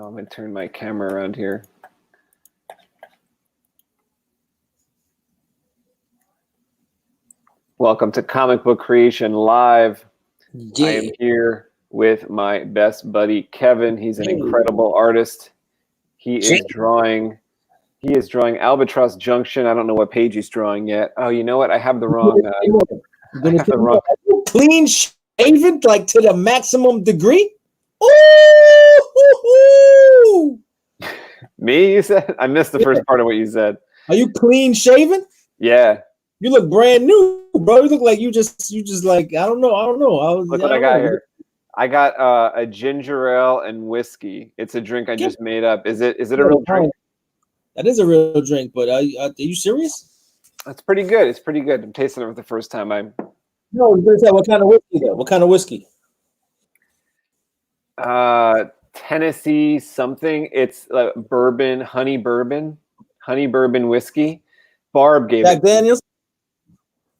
I'm going to turn my camera around here. Welcome to Comic Book Creation Live. Yeah. I am here with my best buddy, Kevin. He's an incredible artist. He is drawing Albatross Junction. I don't know what page he's drawing yet. Oh, you know what? I have the wrong. Clean shaven, like to the maximum degree. Ooh! Me, you said? I missed the first part of what you said. Are you clean shaven? Yeah. You look brand new, bro. You look like you just like I don't know. Look what I got here. I got a ginger ale and whiskey. It's a drink I just made up. Is it a real drink? That is a real drink, but are you serious? That's pretty good. It's pretty good. I'm tasting it for the first time. No, what kind of whiskey though? What kind of whiskey? Tennessee something. It's honey bourbon whiskey. Barb gave Jack Daniels.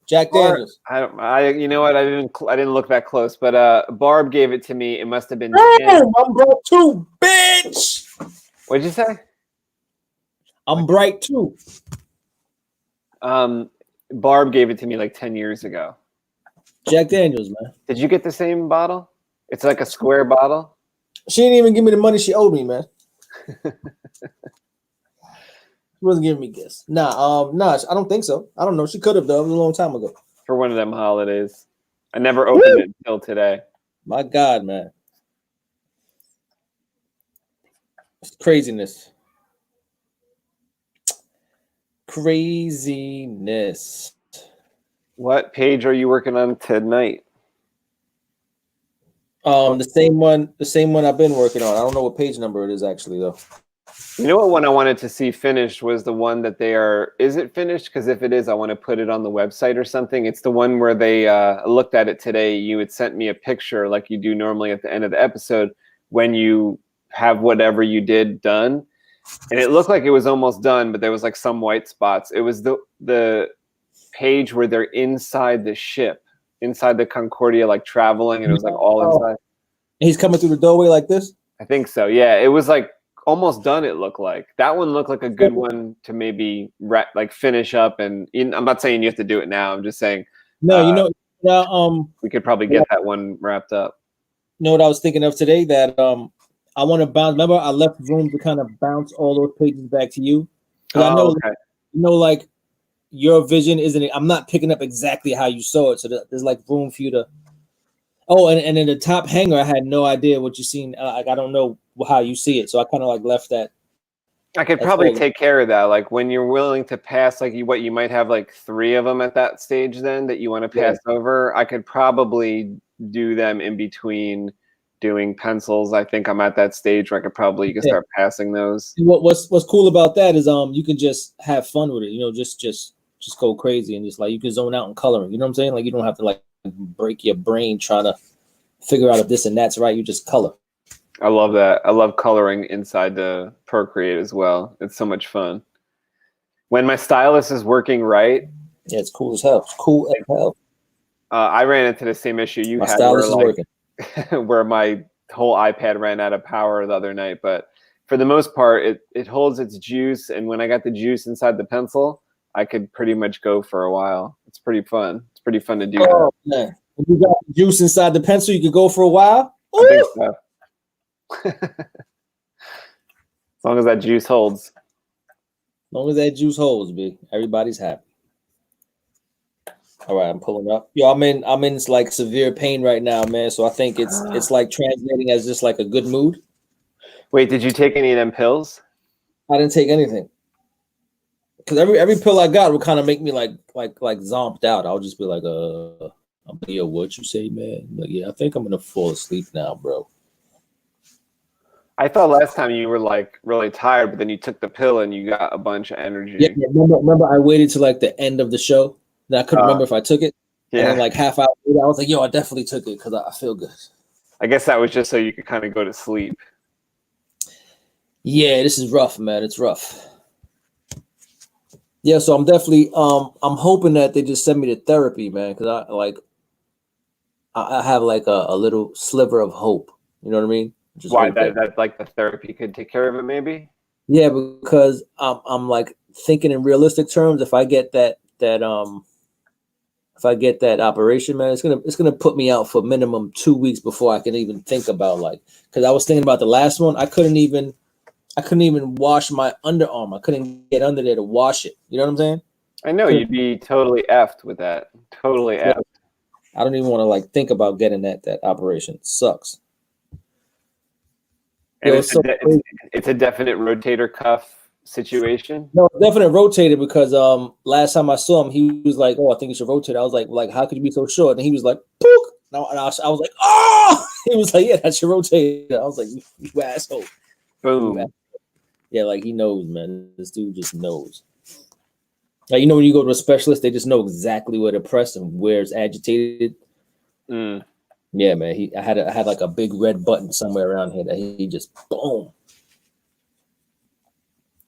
Jack Daniels. You know what? I didn't look that close, but Barb gave it to me. It must have been. Damn, I'm bright too, bitch. What'd you say? I'm bright too. Barb gave it to me like 10 years ago. Jack Daniels, man. Did you get the same bottle? It's like a square bottle. She didn't even give me the money she owed me, man. She wasn't giving me gifts. Nah, I don't think so. I don't know. She could have though. It was a long time ago. For one of them holidays. I never opened it until today. My God, man. It's craziness. Craziness. What page are you working on tonight? The same one I've been working on. I don't know what page number it is actually though. You know what one I wanted to see finished was the one that is it finished? Because if it is, I want to put it on the website or something. It's the one where they looked at it today. You had sent me a picture like you do normally at the end of the episode when you have whatever you did done. And it looked like it was almost done, but there was like some white spots. It was the page where they're inside the ship, inside the Concordia, like traveling, and it was like all inside. He's coming through the doorway like this? I think so. Yeah, it was like almost done. It looked like that one looked like a good one to maybe finish up. And I'm not saying you have to do it now. I'm just saying. No, we could probably get that one wrapped up. You know what I was thinking of today? That I want to bounce. Remember, I left room to kind of bounce all those pages back to you. I know, okay. Like your vision isn't. I'm not picking up exactly how you saw it, so there's like room for you to. Oh, and in the top hanger, I had no idea what you seen. Like I don't know how you see it, so I kind of like left that. I could probably take care of that. Like when you're willing to pass, like you might have like 3 of them at that stage. Then that you want to pass over, I could probably do them in between doing pencils. I think I'm at that stage where you can start passing those. What's cool about that is you can just have fun with it. Just go crazy and just like you can zone out in coloring. You know what I'm saying? Like you don't have to like break your brain trying to figure out if this and that's right. You just color. I love that. I love coloring inside the Procreate as well. It's so much fun. When my stylus is working right. Yeah, it's cool as hell. It's cool as hell. I ran into the same issue you had. My stylus is working. Where my whole iPad ran out of power the other night. But for the most part, it holds its juice. And when I got the juice inside the pencil, I could pretty much go for a while. It's pretty fun. It's pretty fun to do that. Man. If you got the juice inside the pencil, you could go for a while? I think so. As long as that juice holds. As long as that juice holds, B. Everybody's happy. All right, I'm pulling up. Yo, I'm in like severe pain right now, man. So I think it's like translating as just like a good mood. Wait, did you take any of them pills? I didn't take anything. Because every pill I got would kind of make me like zonked out. I'll just be like, I'm like, yo, what you say, man? Like, yeah, I think I'm gonna fall asleep now, bro. I thought last time you were like really tired, but then you took the pill and you got a bunch of energy. Yeah, remember I waited till like the end of the show. Then I couldn't remember if I took it. Yeah. And then like half hour later, I was like, yo, I definitely took it because I feel good. I guess that was just so you could kind of go to sleep. Yeah, this is rough, man. It's rough. Yeah, so I'm definitely I'm hoping that they just send me to therapy, man, because I have like a little sliver of hope. You know what I mean? Why that like the therapy could take care of it, maybe? Yeah, because I'm like thinking in realistic terms. If I get that operation, man, it's gonna put me out for minimum 2 weeks before I can even think about because I was thinking about the last one. I couldn't even wash my underarm. I couldn't get under there to wash it. You know what I'm saying? I know you'd be totally effed with that. Totally effed. I don't even want to think about getting that operation. It sucks. And it's a definite rotator cuff situation. No, definite rotated because last time I saw him, he was like, "Oh, I think you should rotate." I was like, how could you be so short? And he was like, "Pook!" And I was like, "Oh!" He was like, "Yeah, that's your rotator." I was like, "You asshole!" Boom. Yeah, he knows, man. This dude just knows. When you go to a specialist, they just know exactly where to press and where it's agitated. Mm. Yeah, man. I had a big red button somewhere around here that he just boom.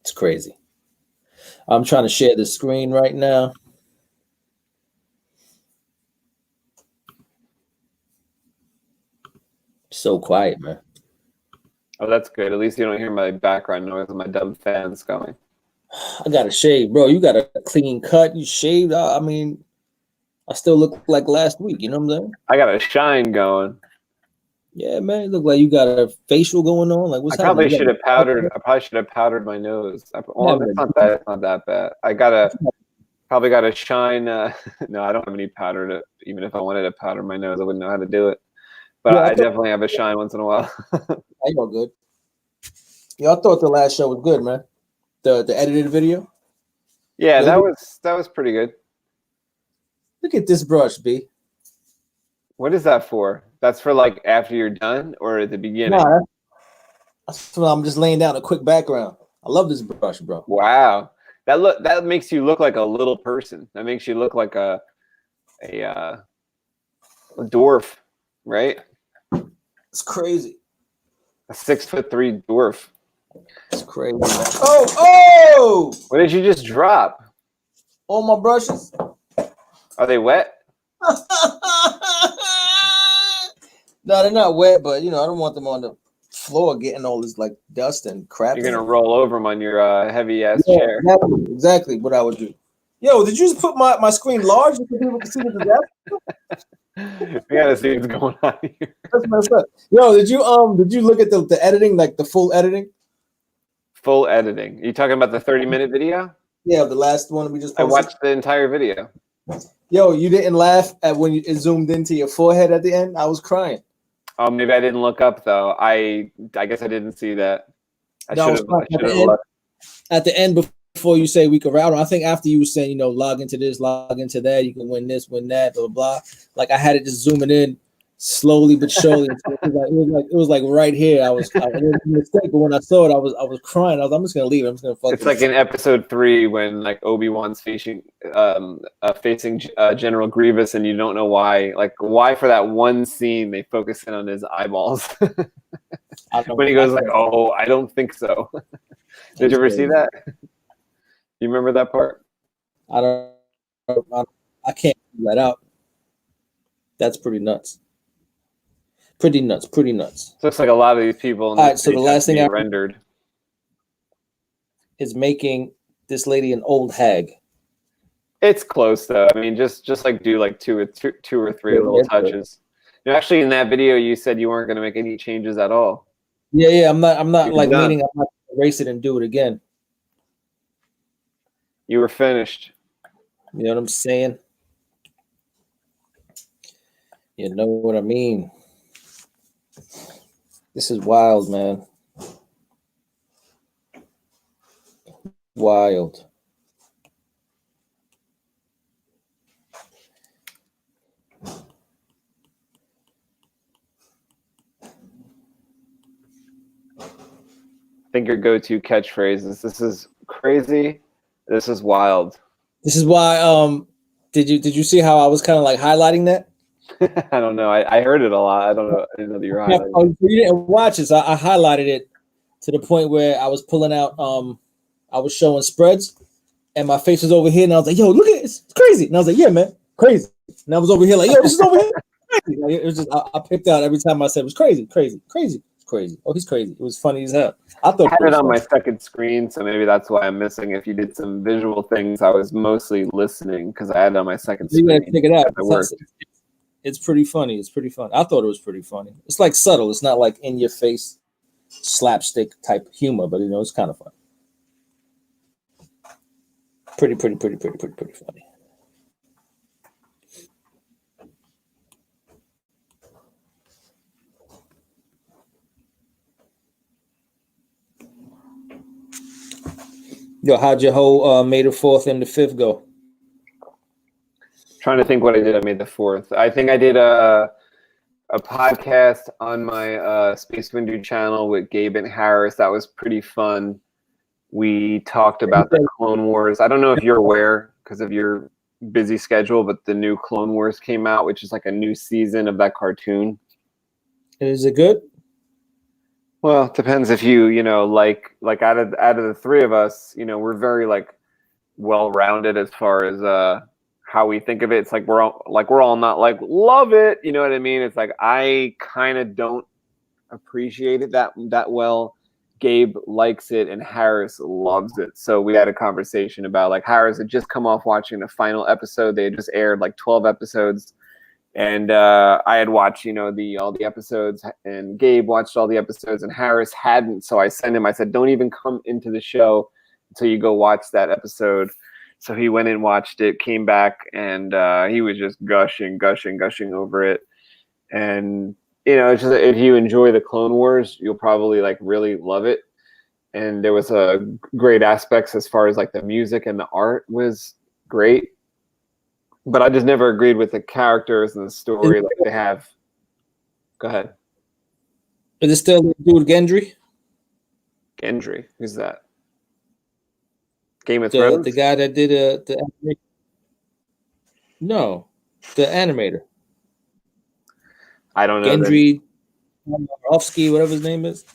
It's crazy. I'm trying to share the screen right now. So quiet, man. Oh, that's good. At least you don't hear my background noise of my dumb fans going. I got to shave, bro. You got a clean cut. You shaved. I mean, I still look like last week. You know what I'm saying? I got a shine going. Yeah, man. You look like you got a facial going on. What's happening? I probably should have powdered my nose. It's not that bad. Probably got a shine. No, I don't have any powder. Even if I wanted to powder my nose, I wouldn't know how to do it. But I definitely have a shine once in a while. You all good? Yeah, I thought the last show was good, man. The edited video. Yeah, that was pretty good. Look at this brush, B. What is that for? That's for after you're done or at the beginning? Nah, that's when I'm just laying down a quick background. I love this brush, bro. Wow, that makes you look like a little person. That makes you look like a dwarf, right? It's crazy. A 6'3" dwarf. It's crazy. Oh! What did you just drop? All my brushes. Are they wet? No, they're not wet, but I don't want them on the floor getting all this dust and crap. You're gonna roll over them on your heavy ass chair. Exactly what I would do. Yo, did you just put my screen large so people can see the We gotta see what's going on here. That's messed up. Yo, did you look at the editing, the full editing? Full editing. Are you talking about the 30-minute video? Yeah, the last one we just posted. I watched the entire video. Yo, you didn't laugh at when it zoomed into your forehead at the end? I was crying. Oh, maybe I didn't look up though. I guess I didn't see that. I should have looked. At the end, before you say we could route, I think after you were saying, log into this, log into that, you can win this, win that, blah blah blah. I had it just zooming in slowly but surely. It was right here. I was a mistake, but when I saw it, I was crying. I was I'm just gonna leave it. I'm just gonna fuck. It's like in episode 3 when Obi-Wan's facing General Grievous, and you don't know why. Why for that one scene they focus in on his eyeballs. When he goes "Oh, I don't think so." Did you ever see that? You remember that part? I can't figure that out. That's pretty nuts. Pretty nuts. Looks like a lot of these people. All right, so the last thing I rendered is making this lady an old hag. It's close though. I mean, just do two or three little touches. Actually, in that video, you said you weren't going to make any changes at all. Yeah. I'm not meaning I'm not going to erase it and do it again. You were finished. You know what I'm saying? You know what I mean? This is wild, man. Wild. I think your go-to catchphrase is "This is crazy. This is wild." This is why. Did you see how I was kind of highlighting that? I don't know. I heard it a lot. I don't know. I didn't know that you were highlighting. Oh, you didn't watch it. So I highlighted it to the point where I was pulling out. I was showing spreads, and my face was over here, and I was like, "Yo, look at it. It's crazy." And I was like, "Yeah, man, crazy." And I was over here like, "Yo, this is over here." Crazy. It was just I picked out every time I said it was crazy. crazy. Oh, he's crazy. It was funny as hell. I thought I had it it was on my funny. second screen, so maybe that's why I'm missing. If you did some visual things, I was mostly listening because I had it on my second You gotta screen check it out. at work. It's pretty funny. It's pretty fun. I thought it was pretty funny. It's like subtle. It's not like in your face slapstick type humor, but it's kind of fun. Pretty funny. Yo, how'd your whole May the 4th and the 5th go? Trying to think what I did on May the 4th. I think I did a podcast on my Space Windu channel with Gabe and Harris. That was pretty fun. We talked about the Clone Wars. I don't know if you're aware because of your busy schedule, but the new Clone Wars came out, which is like a new season of that cartoon. Is it good? Well, it depends if you like out of the three of us, we're very like well-rounded as far as how we think of it. It's like we're all not like love it, you know what I mean? It's like I kind of don't appreciate it that well. Gabe likes it and Harris loves it. So we had a conversation about like Harris had just come off watching the final episode. They had just aired like 12 episodes. And I had watched, all the episodes, and Gabe watched all the episodes, and Harris hadn't. So I said, don't even come into the show until you go watch that episode. So he went and watched it, came back, and he was just gushing over it. And, it's just, if you enjoy the Clone Wars, you'll probably like really love it. And there was a great aspects as far as like the music and the art was great. But I just never agreed with the characters and the story like they have. Go ahead. Is it still the dude Gendry? Gendry? Who's that? Game of Thrones? The guy that did the animation. No, the animator. I don't know. Gendry Ofsky, whatever his name is.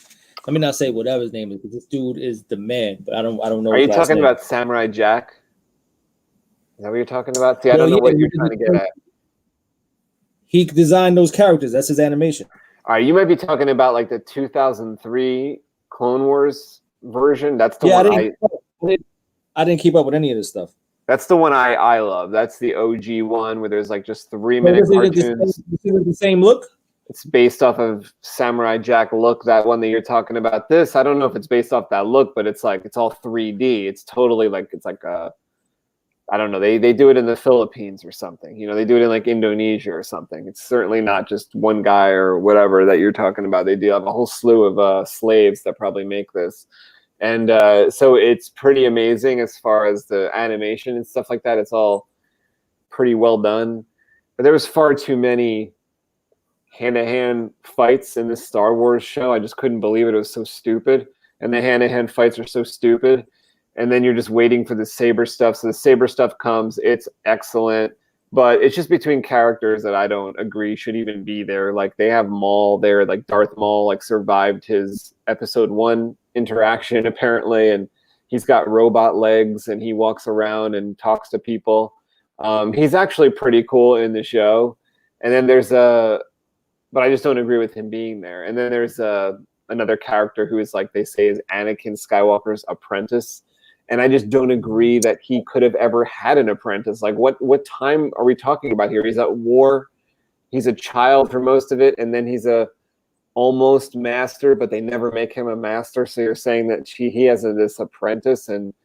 Let me not say whatever his name is, because this dude is the man, but I don't know. Are you talking about Samurai Jack? Is that what you're talking about? See, I don't know what you're trying to get at. He designed those characters. That's his animation. All right, you might be talking about like the 2003 Clone Wars version. That's the one I didn't keep up with any of this stuff. That's the one I love. That's the OG one where there's like just 3-minute cartoons. Is it the same look? It's based off of Samurai Jack look, that one that you're talking about. This, I don't know if it's based off that look, but it's like, it's all 3D. It's totally like, it's like a, I don't know. They do it in the Philippines or something. They do it in like Indonesia or something. It's certainly not just one guy or whatever that you're talking about. They do have a whole slew of slaves that probably make this. And so it's pretty amazing as far as the animation and stuff like that. It's all pretty well done. But there was far too many hand-to-hand fights in this Star Wars show. I just couldn't believe it. It was so stupid. And the hand-to-hand fights are so stupid. And then you're just waiting for the saber stuff. So the saber stuff comes. It's excellent. But it's just between characters that I don't agree should even be there. Like they have Maul there. Like Darth Maul like survived his episode 1 interaction apparently. And he's got robot legs and he walks around and talks to people. He's actually pretty cool in the show. And then there's but I just don't agree with him being there. And then there's another character who is like they say is Anakin Skywalker's apprentice. And I just don't agree that he could have ever had an apprentice. Like, what time are we talking about here? He's at war. He's a child for most of it, and then he's a almost master, but they never make him a master. So you're saying that he has this apprentice, and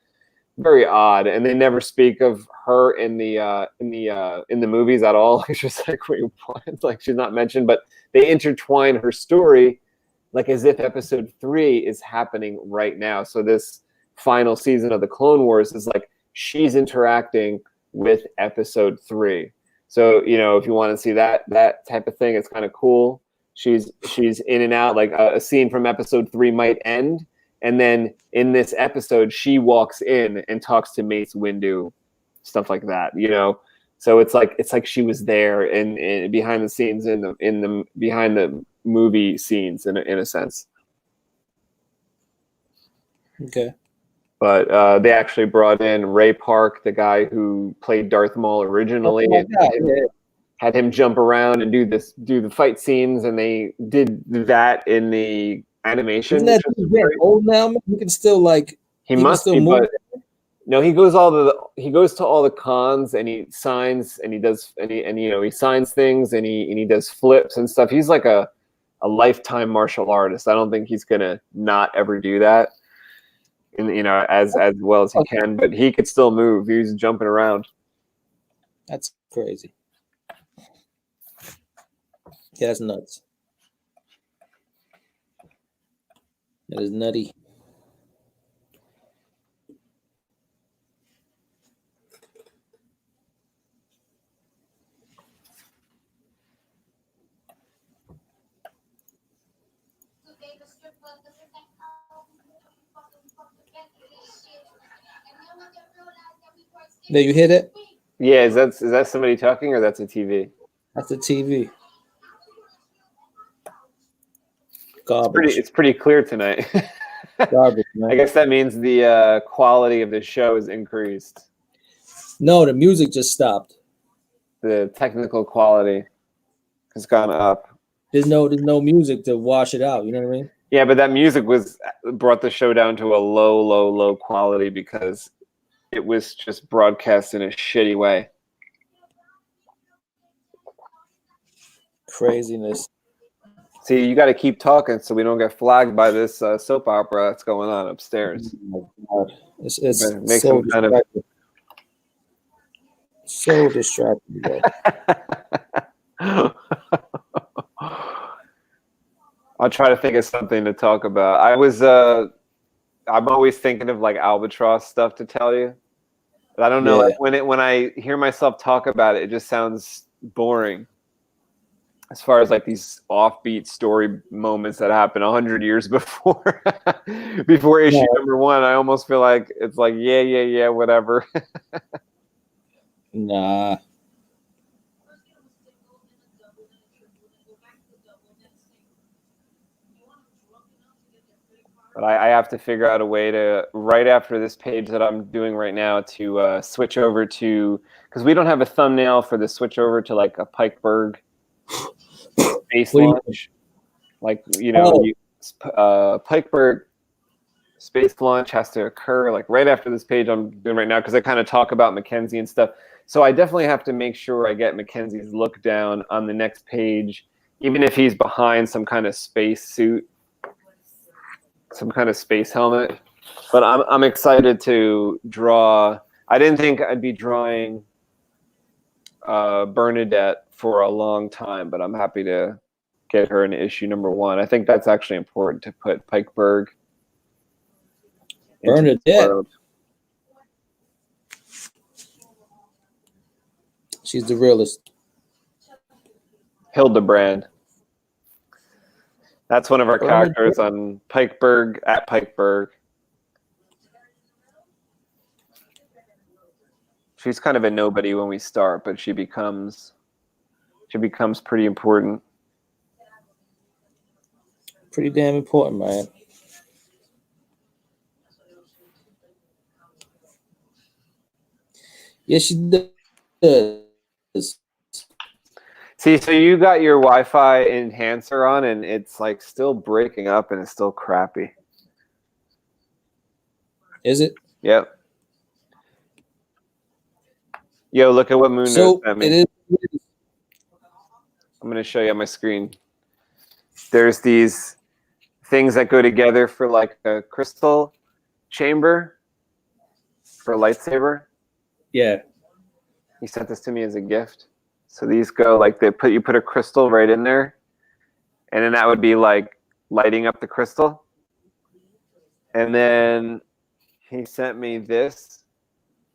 very odd. And they never speak of her in the movies at all. It's just like, wait, what? Like she's not mentioned, but they intertwine her story like as if episode 3 is happening right now. So this final season of the Clone Wars is like she's interacting with episode 3. So if you want to see that type of thing, it's kind of cool. She's in and out. Like a scene from episode 3 might end, and then in this episode she walks in and talks to Mace Windu, stuff like that. So it's like she was there in behind the scenes in the behind the movie scenes in a sense. Okay. But they actually brought in Ray Park, the guy who played Darth Maul originally, and had him jump around and do the fight scenes, and they did that in the animation. Isn't that getting old now? He can still he must be, move. but no, he goes to all the cons, and he signs, and he does, and he signs things, and he does flips and stuff. He's like a lifetime martial artist. I don't think he's gonna not ever do that, and as well as he can. But he could still move. He's jumping around. That's crazy. Yeah, that's nuts. That is nutty. There, you hear that? Yeah, is that somebody talking, or that's a TV? That's a TV. Garbage. It's pretty clear tonight. Garbage, man. I guess that means the quality of the show is increased. No, the music just stopped. The technical quality has gone up. There's no music to wash it out. You know what I mean? Yeah, but that music brought the show down to a low quality because it was just broadcast in a shitty way. Craziness. See, you got to keep talking so we don't get flagged by this soap opera that's going on upstairs. Oh my God. It's so distracting. So distracting, bro. I'll try to think of something to talk about. I'm always thinking of like Albatross stuff to tell you. But I don't know. Yeah. Like when I hear myself talk about it, it just sounds boring. As far as like these offbeat story moments that happened 100 years before issue number 1, I almost feel like it's like yeah, whatever. Nah. But I have to figure out a way to, right after this page that I'm doing right now, to switch over to, because we don't have a thumbnail for the switch over to like a Pikeberg space launch. Like, Pikeberg space launch has to occur like right after this page I'm doing right now, because I kind of talk about Mackenzie and stuff. So I definitely have to make sure I get Mackenzie's look down on the next page, even if he's behind some kind of space suit, some kind of space helmet. But I'm excited to draw. I didn't think I'd be drawing Bernadette for a long time, but I'm happy to get her in issue number 1. I think that's actually important to put Pikeberg. Bernadette. She's the realest. Hildebrand. That's one of our characters on Pikeberg, at Pikeberg. She's kind of a nobody when we start, but she becomes pretty important. Pretty damn important, man. Yeah, she does. See, so you got your Wi-Fi enhancer on, and it's like still breaking up, and it's still crappy. Is it? Yep. Yo, look at what Mundo sent me. It is. I'm going to show you on my screen. There's these things that go together for like a crystal chamber for a lightsaber. Yeah. He sent this to me as a gift. So these go like you put a crystal right in there, and then that would be like lighting up the crystal. And then he sent me this,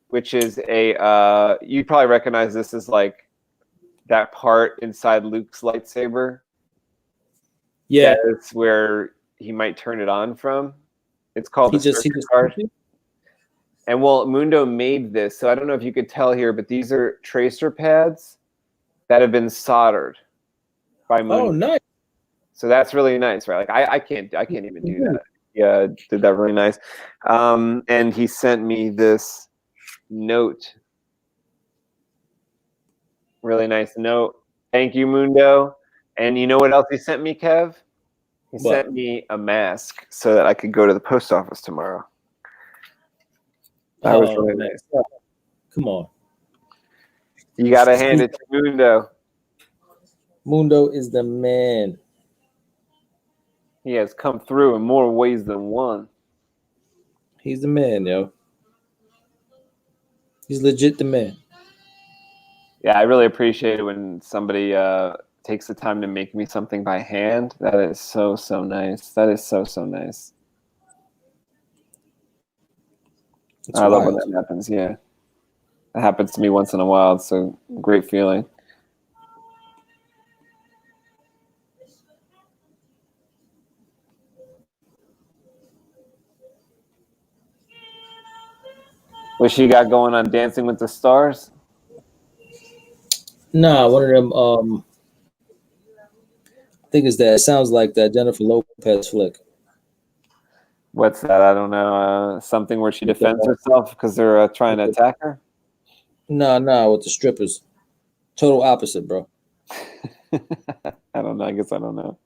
which is a you'd probably recognize this as like that part inside Luke's lightsaber. Yeah, it's where he might turn it on from. It's called the circuit card. And well, Mundo made this, so I don't know if you could tell here, but these are tracer pads that have been soldered by Mundo. Oh, nice. So that's really nice, right? Like I can't even do that. Yeah, did that really nice. And he sent me this note. Really nice note. Thank you, Mundo. And you know what else he sent me, Kev? He What? sent me a mask so that I could go to the post office tomorrow. That was really man. nice. Come on. You got to hand it to Mundo. Mundo is the man. He has come through in more ways than one. He's the man, yo. He's legit the man. Yeah, I really appreciate it when somebody takes the time to make me something by hand. That is so nice. That is so nice. I love when that happens. Yeah, that happens to me once in a while. It's a great feeling. What she got going on Dancing with the Stars? Nah, one of them. I think it's that. It sounds like that Jennifer Lopez flick. What's that? I don't know. Something where she defends herself because they're trying to attack her? Nah, with the strippers. Total opposite, bro. I don't know. I guess I don't know.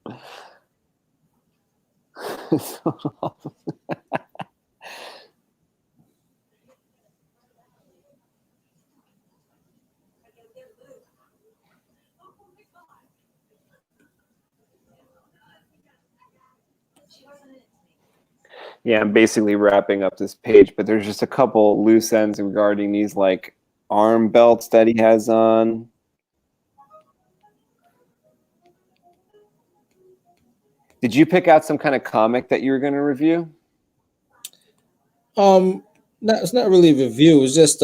Yeah, I'm basically wrapping up this page, but there's just a couple loose ends regarding these like arm belts that he has on. Did you pick out some kind of comic that you were going to review? It's not really a review. It's just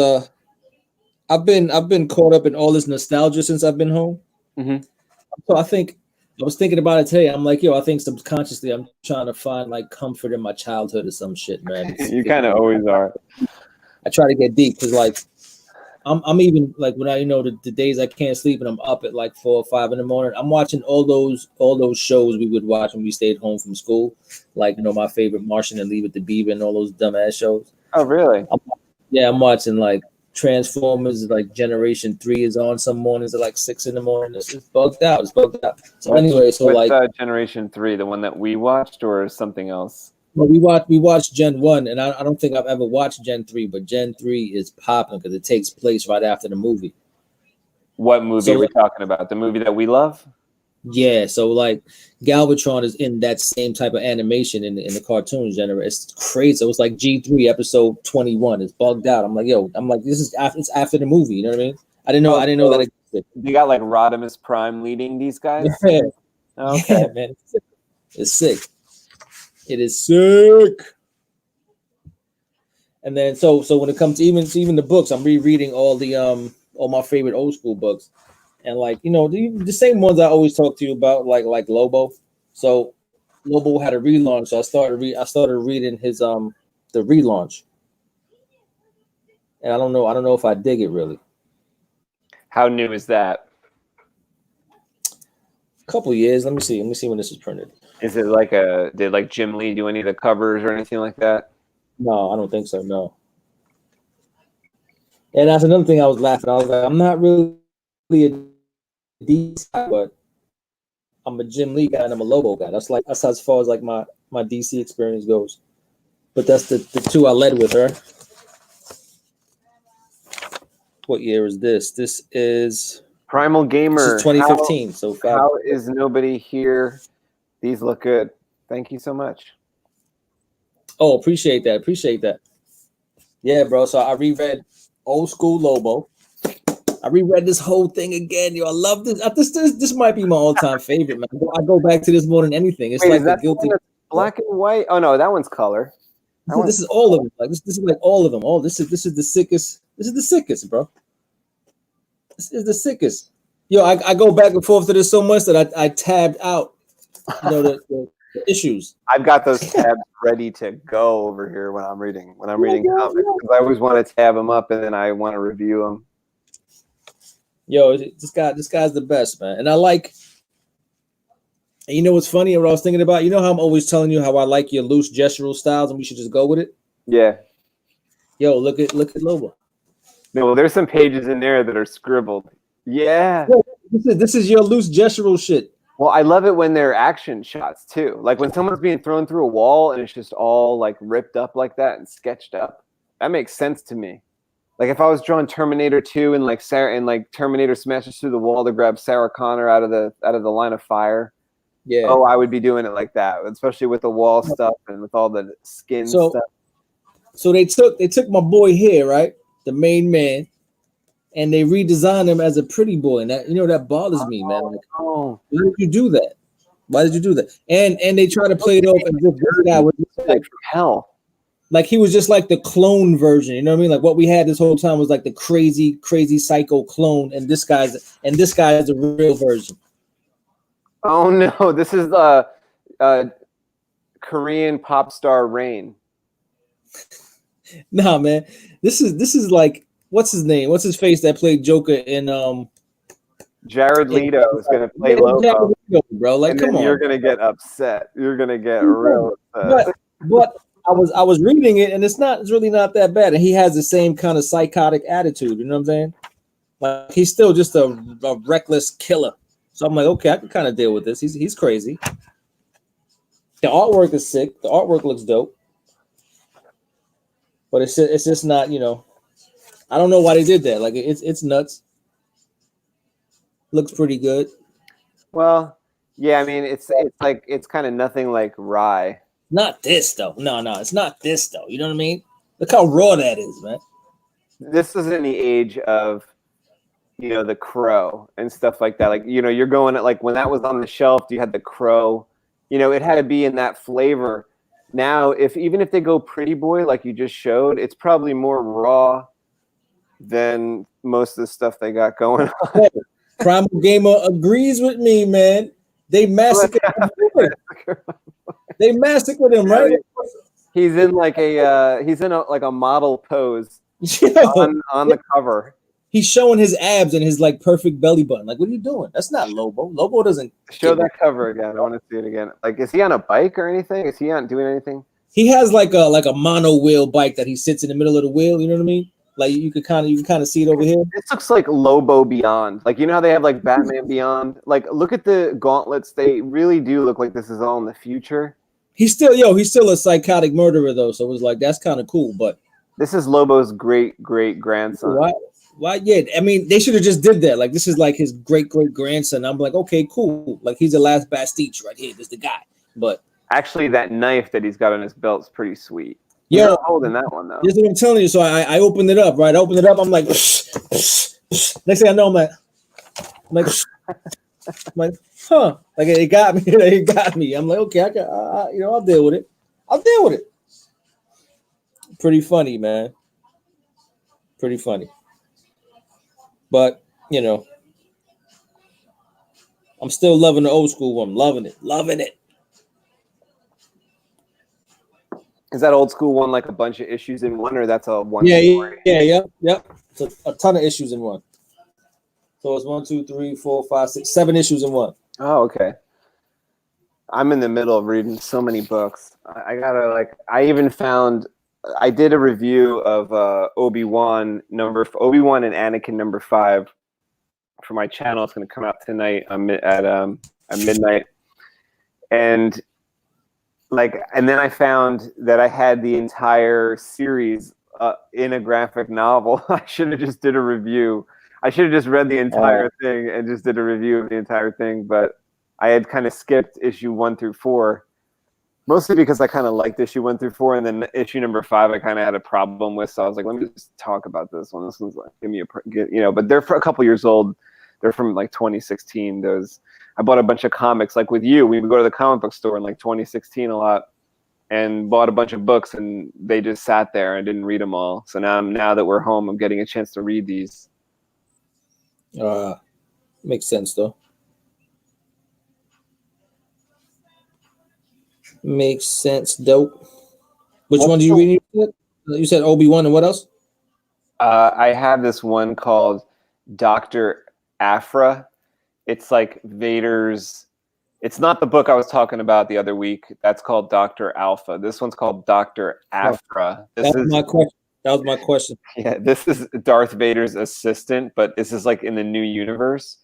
I've been caught up in all this nostalgia since I've been home. Mm-hmm. So I was thinking about it today. I'm like, yo, I think subconsciously I'm trying to find like comfort in my childhood or some shit, man. You kind of always are. I try to get deep because like I'm even like when I the days I can't sleep and I'm up at like 4 or 5 in the morning. I'm watching all those shows we would watch when we stayed home from school, like my favorite Martian and Leave It to Beaver and all those dumbass shows. Oh, really? I'm watching like Transformers, like Generation 3 is on some mornings at like 6 in the morning. It's bugged out. So anyway, so like Generation 3, the one that we watched, or something else? Well, we watched Gen 1, and I don't think I've ever watched Gen 3, but Gen 3 is popping because it takes place right after the movie. What movie are we talking about? The movie that we love? Yeah, so like Galvatron is in that same type of animation in the cartoon genre. It's crazy. So it's like G3 episode 21. It's bugged out. I'm like, this is after the movie. You know what I mean? I didn't know that existed. They got like Rodimus Prime leading these guys? Yeah. Okay. Yeah, man. It's sick. It is sick. And then so when it comes to even the books, I'm rereading all my favorite old school books. And like, the same ones I always talk to you about, like Lobo. So Lobo had a relaunch. So I started reading his the relaunch. And I don't know if I dig it really. How new is that? A couple years. Let me see when this is printed. Is it like did like Jim Lee do any of the covers or anything like that? No, I don't think so. No. And that's another thing I was laughing. I was like, I'm not really a DC guy, but I'm a Jim Lee guy and I'm a Lobo guy. That's as far as like my DC experience goes. But that's the two I led with her. What year is this? This is Primal Gamer. This is 2015. How is nobody here? These look good. Thank you so much. Oh, appreciate that. Yeah, bro. So I reread Old School Lobo. I reread this whole thing again. Yo, I love this. This might be my all-time favorite, man. I go back to this more than anything. It's like the guilty black and white. Oh no, that one's color. This is all of them. Like this is like all of them. Oh, this is the sickest. This is the sickest, bro. This is the sickest. Yo, I go back and forth to this so much that I tabbed out, the issues. I've got those tabs ready to go over here when I'm reading comics, because I always want to tab them up and then I want to review them. Yo, this guy's the best, man. And I like. And you know what's funny? What I was thinking about? You know how I'm always telling you how I like your loose gestural styles, and we should just go with it. Yeah. Yo, look at Lobo. No, well, there's some pages in there that are scribbled. Yeah. This is your loose gestural shit. Well, I love it when they're action shots too. Like when someone's being thrown through a wall and it's just all like ripped up like that and sketched up. That makes sense to me. Like if I was drawing Terminator 2 and like Sarah and like Terminator smashes through the wall to grab Sarah Connor out of the line of fire. Yeah. Oh, I would be doing it like that, especially with the wall stuff and with all the skin stuff. So they took my boy here, right? The main man, and they redesigned him as a pretty boy. And that, you know, that bothers me, man. Like, why did you do that? Why did you do that? And they try to play it off and this guy was like hell. Like he was just like the clone version, you know what I mean? Like what we had this whole time was like the crazy psycho clone, and this guy's the real version. Oh no, this is Korean pop star Rain. Nah, man, this is like what's his name? What's his face that played Joker in Jared Leto is gonna play Lobo, bro. Like, and come on, you're gonna get upset. You're gonna get real upset. But I was reading it, and it's really not that bad. And he has the same kind of psychotic attitude. You know what I'm saying? Like he's still just a reckless killer. So I'm like, okay, I can kind of deal with this. He's crazy. The artwork is sick. The artwork looks dope, but it's just not, you know. I don't know why they did that. Like it's nuts. Looks pretty good. Well, yeah, I mean it's like it's kind of nothing like Rye. Not this though. No, it's not this though. You know what I mean? Look how raw that is, man. This is in the age of, you know, the Crow and stuff like that. Like, you know, you're going at like when that was on the shelf, you had the Crow. You know, it had to be in that flavor. Now, even if they go Pretty Boy like you just showed, it's probably more raw than most of the stuff they got going on. Primal Gamer agrees with me, man. They massacred him. They massacred him, right? He's in like a model pose on the cover. He's showing his abs and his like perfect belly button. Like, what are you doing? That's not Lobo. Lobo doesn't show that cover again. I want to see it again. Like, is he on a bike or anything? Is he on doing anything? He has like a mono wheel bike that he sits in the middle of the wheel. You know what I mean? Like you can kind of see it over here. This looks like Lobo Beyond. Like, you know how they have like Batman Beyond? Like, look at the gauntlets. They really do look like this is all in the future. He's still a psychotic murderer though. So it was like, that's kind of cool. But this is Lobo's great grandson. Why? Yeah, I mean, they should have just did that. Like, this is like his great grandson. I'm like, okay, cool. Like, he's the last Bastille right here. This is the guy. But actually, that knife that he's got on his belt is pretty sweet. Yeah, not holding that one though. This is what I'm telling you. So I opened it up, right? I opened it up. I'm like, next thing I know, I'm like, huh? Like it got me. It got me. I'm like, okay, I'll deal with it. I'll deal with it. Pretty funny, man. Pretty funny. But you know, I'm still loving the old school one. Loving it. Is that old school one like a bunch of issues in one, or that's a one? Yep. It's a ton of issues in one. So it's 1, 2, 3, 4, 5, 6, 7 issues in one. Oh, okay. I'm in the middle of reading so many books. I did a review of Obi-Wan and Anakin number 5 for my channel. It's going to come out tonight at midnight, and then I found that I had the entire series in a graphic novel. I should have just did a review. I should have just read the entire thing and just did a review of the entire thing, but I had kind of skipped issue 1 through 4, mostly because I kind of liked issue 1 through 4, and then issue number 5 I kind of had a problem with, so I was like, let me just talk about this one. This one's like, give me but they're for a couple years old. They're from like 2016. I bought a bunch of comics, like with you. We would go to the comic book store in like 2016 a lot, and bought a bunch of books, and they just sat there and didn't read them all. So now that we're home, I'm getting a chance to read these. Makes sense though. Makes sense. Dope. Which one do you read? You said Obi-Wan, and what else? I have this one called Dr. Aphra. It's like Vader's. It's not the book I was talking about the other week. That's called Dr. Alpha. This one's called Dr. Aphra. That's my question. That was my question. Yeah, this is Darth Vader's assistant, but this is like in the new universe.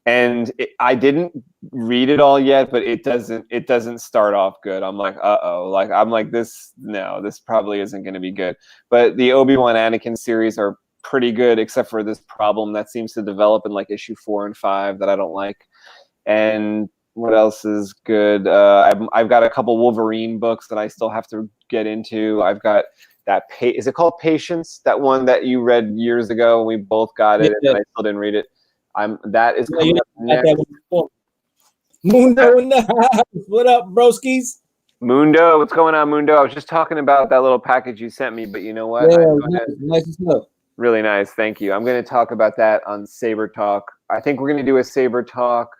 And I didn't read it all yet, but it doesn't start off good. I'm like, uh-oh. Like I'm like this probably isn't going to be good. But the Obi-Wan Anakin series are pretty good, except for this problem that seems to develop in like issue 4 and 5 that I don't like. And what else is good? I've got a couple Wolverine books that I still have to get into. I've got that is it called Patience? That one that you read years ago, and we both got it, and I still didn't read it. That is coming up next. Mundo in the house. What up, broskies? Mundo, what's going on, Mundo? I was just talking about that little package you sent me, but you know what? Yeah, nice stuff. Really nice, thank you. I'm going to talk about that on Saber Talk. I think we're going to do a Saber Talk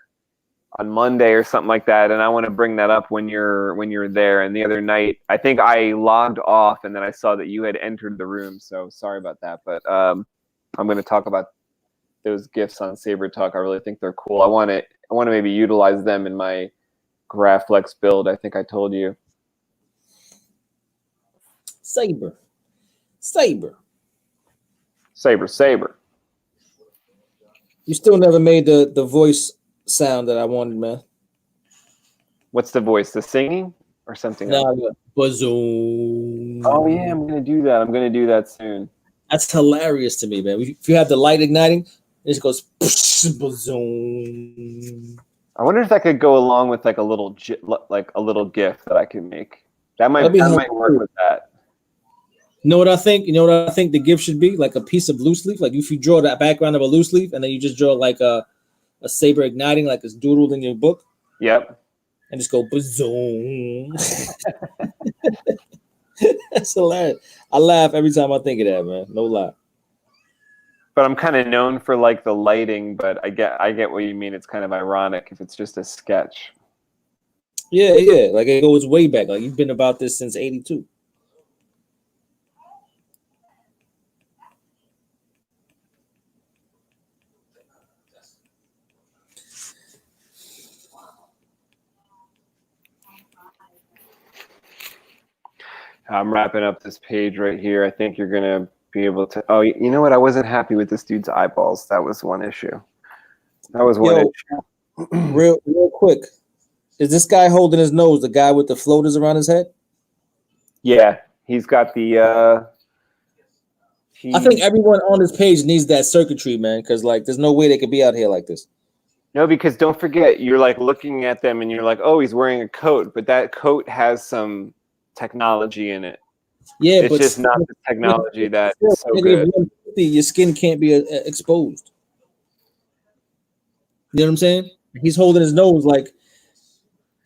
on Monday or something like that, and I want to bring that up when you're there. And the other night, I think I logged off, and then I saw that you had entered the room. So sorry about that, but I'm going to talk about those GIFs on Saber Talk. I really think they're cool. I want to maybe utilize them in my Graflex build. I think I told you. Saber. You still never made the voice sound that I wanted, man. What's the voice? The singing or something? Bazoom. Oh yeah, I'm gonna do that. I'm gonna do that soon. That's hilarious to me, man. If you have the light igniting, it just goes bazoom. I wonder if that could go along with like a little GIF that I can make. That might work with that. You know what I think? The GIF should be like a piece of loose leaf. Like if you draw that background of a loose leaf, and then you just draw like a saber igniting, like it's doodled in your book. Yep. And just go bazoom. That's hilarious. I laugh every time I think of that, man. No lie. But I'm kind of known for like the lighting, but I get what you mean. It's kind of ironic if it's just a sketch. Yeah. Like it goes way back. Like you've been about this since '82. I'm wrapping up this page right here. I think you're gonna be able to. Oh, you know what? I wasn't happy with this dude's eyeballs. That was one issue. Issue. Real quick. Is this guy holding his nose the guy with the floaters around his head? Yeah, he's got the. I think everyone on this page needs that circuitry, man, because like there's no way they could be out here like this. No, because don't forget, you're like looking at them and you're like, oh, he's wearing a coat, but that coat has some technology in it. Yeah, it's just not the technology that is so good. Your skin can't be exposed. You know what I'm saying? He's holding his nose like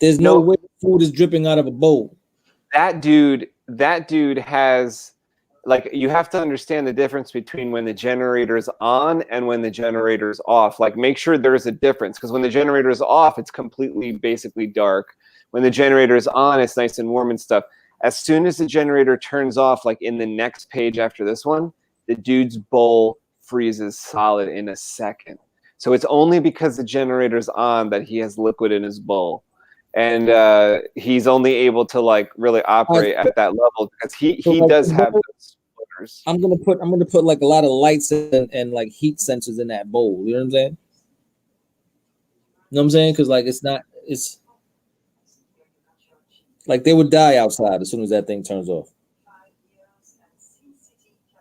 there's no way food is dripping out of a bowl. That dude has, like, you have to understand the difference between when the generator's on and when the generator's off. Like, make sure there's a difference, because when the generator's off, it's completely basically dark. When the generator's on, it's nice and warm and stuff. As soon as the generator turns off, like in the next page after this one, the dude's bowl freezes solid in a second. So it's only because the generator's on that he has liquid in his bowl. And he's only able to like really operate at that level because he does have those floaters. I'm gonna put like a lot of lights and like heat sensors in that bowl. You know what I'm saying? You know what I'm saying? Because like it's like they would die outside as soon as that thing turns off.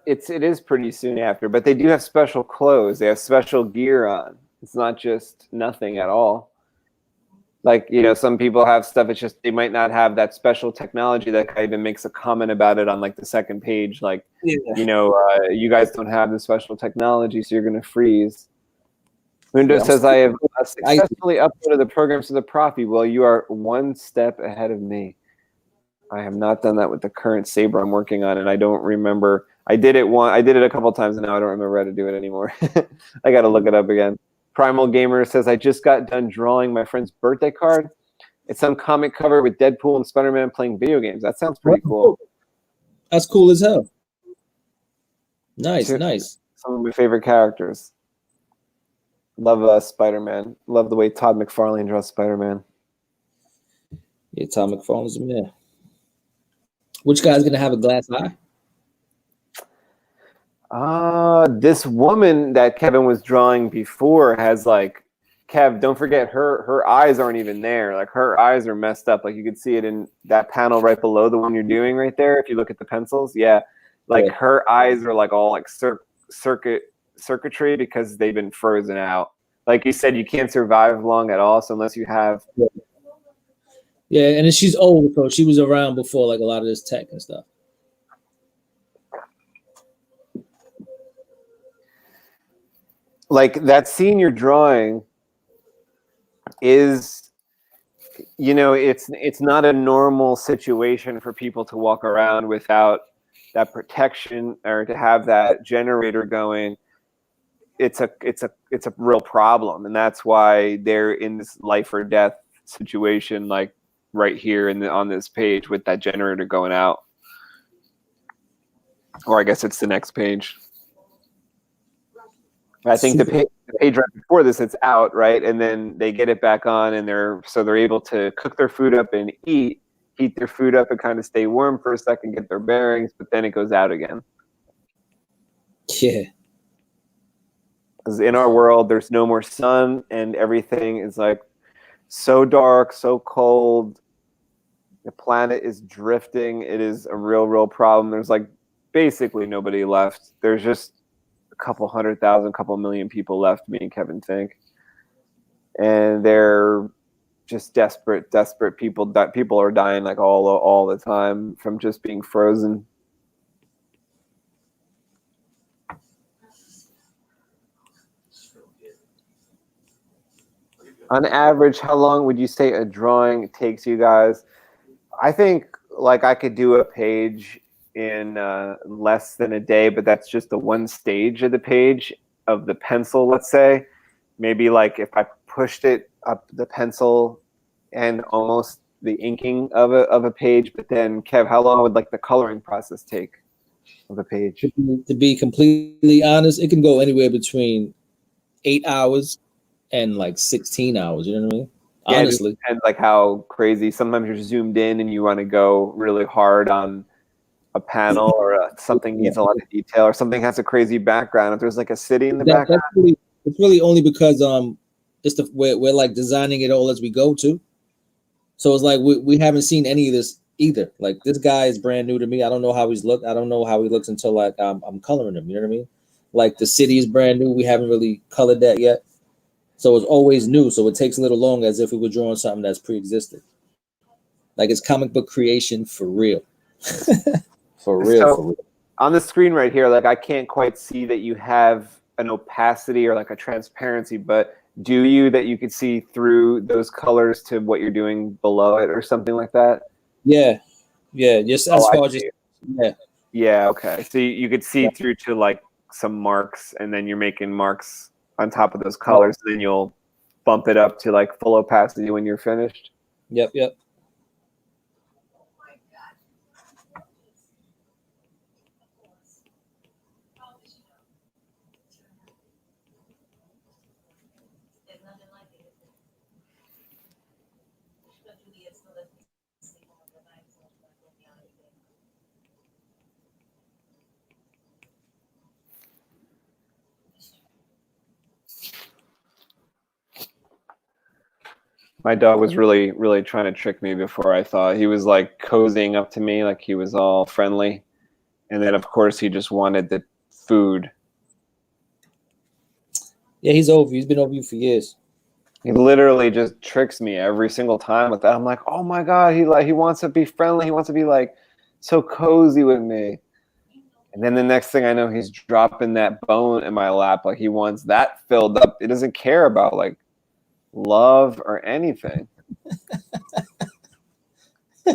It is pretty soon after, but they do have special clothes. They have special gear on. It's not just nothing at all. Like, you know, some people have stuff. It's just they might not have that special technology. That guy even makes a comment about it on like the second page. Like, you know, you guys don't have the special technology, so you're going to freeze. Mundo says, I have successfully uploaded the programs to the Profi. Well, you are one step ahead of me. I have not done that with the current Saber I'm working on, and I don't remember. I did it a couple times, and now I don't remember how to do it anymore. I got to look it up again. Primal Gamer says, I just got done drawing my friend's birthday card. It's some comic cover with Deadpool and Spider-Man playing video games. That sounds pretty cool. That's cool as hell. Nice. Some of my favorite characters. Love Spider-Man. Love the way Todd McFarlane draws Spider-Man. Yeah, Todd McFarlane's a man. Which guy's gonna have a glass eye? This woman that Kevin was drawing before has like, Kev, don't forget her eyes aren't even there. Like her eyes are messed up. Like you can see it in that panel right below the one you're doing right there. If you look at the pencils, yeah, like Yeah. her eyes are like all like circuitry because they've been frozen out. Like you said, you can't survive long at all. So unless you have, Yeah, and then she's old, so she was around before like a lot of this tech and stuff. like that scene you're drawing is, you know, it's not a normal situation for people to walk around without that protection or to have that generator going. It's a real problem, and that's why they're in this life or death situation, like right here on this page with that generator going out. Or I guess it's the next page. I think the page right before this, it's out, right? And then they get it back on, and they're able to cook their food up and heat their food up and kind of stay warm for a second, get their bearings, but then it goes out again. Yeah. Because in our world, there's no more sun, and everything is like so dark, so cold. The planet is drifting. It is a real problem. There's like basically nobody left. There's just a couple 100,000, couple million people left, me and Kevin think. And they're just desperate people. People are dying like all the time from just being frozen. On average, how long would you say a drawing takes you guys? I think like I could do a page in less than a day, but that's just the one stage of the page of the pencil, let's say. Maybe like if I pushed it up the pencil and almost the inking of a page, but then Kev, how long would like the coloring process take of a page? To be completely honest, it can go anywhere between 8 hours and like 16 hours. You know what I mean? Yeah, Honestly. it depends like how crazy. Sometimes you're zoomed in and you want to go really hard on a panel or something needs a lot of detail or something has a crazy background. If there's like a city in the background. It's really only because we're like designing it all as we go too. So it's like we haven't seen any of this either. Like this guy is brand new to me. I don't know how he's looked. I don't know how he looks until like I'm coloring him. You know what I mean? Like the city is brand new. We haven't really colored that yet. So it's always new. So it takes a little longer as if we were drawing something that's pre-existing. Like it's comic book creation for real. For real. On the screen right here, like I can't quite see that you have an opacity or like a transparency, but do you that you could see through those colors to what you're doing below it or something like that? Yeah. Just as far as yeah. Okay. So you could see through to like some marks, and then you're making marks on top of those colors, and then you'll bump it up to like full opacity when you're finished. Yep. My dog was really trying to trick me before. I thought he was like cozying up to me, like he was all friendly, and then of course he just wanted the food. Yeah, he's over. He's been over you for years. He literally just tricks me every single time with that. I'm like, oh my god, he wants to be friendly. He wants to be like so cozy with me. And then the next thing I know, he's dropping that bone in my lap, like he wants that filled up. He doesn't care about like love or anything. He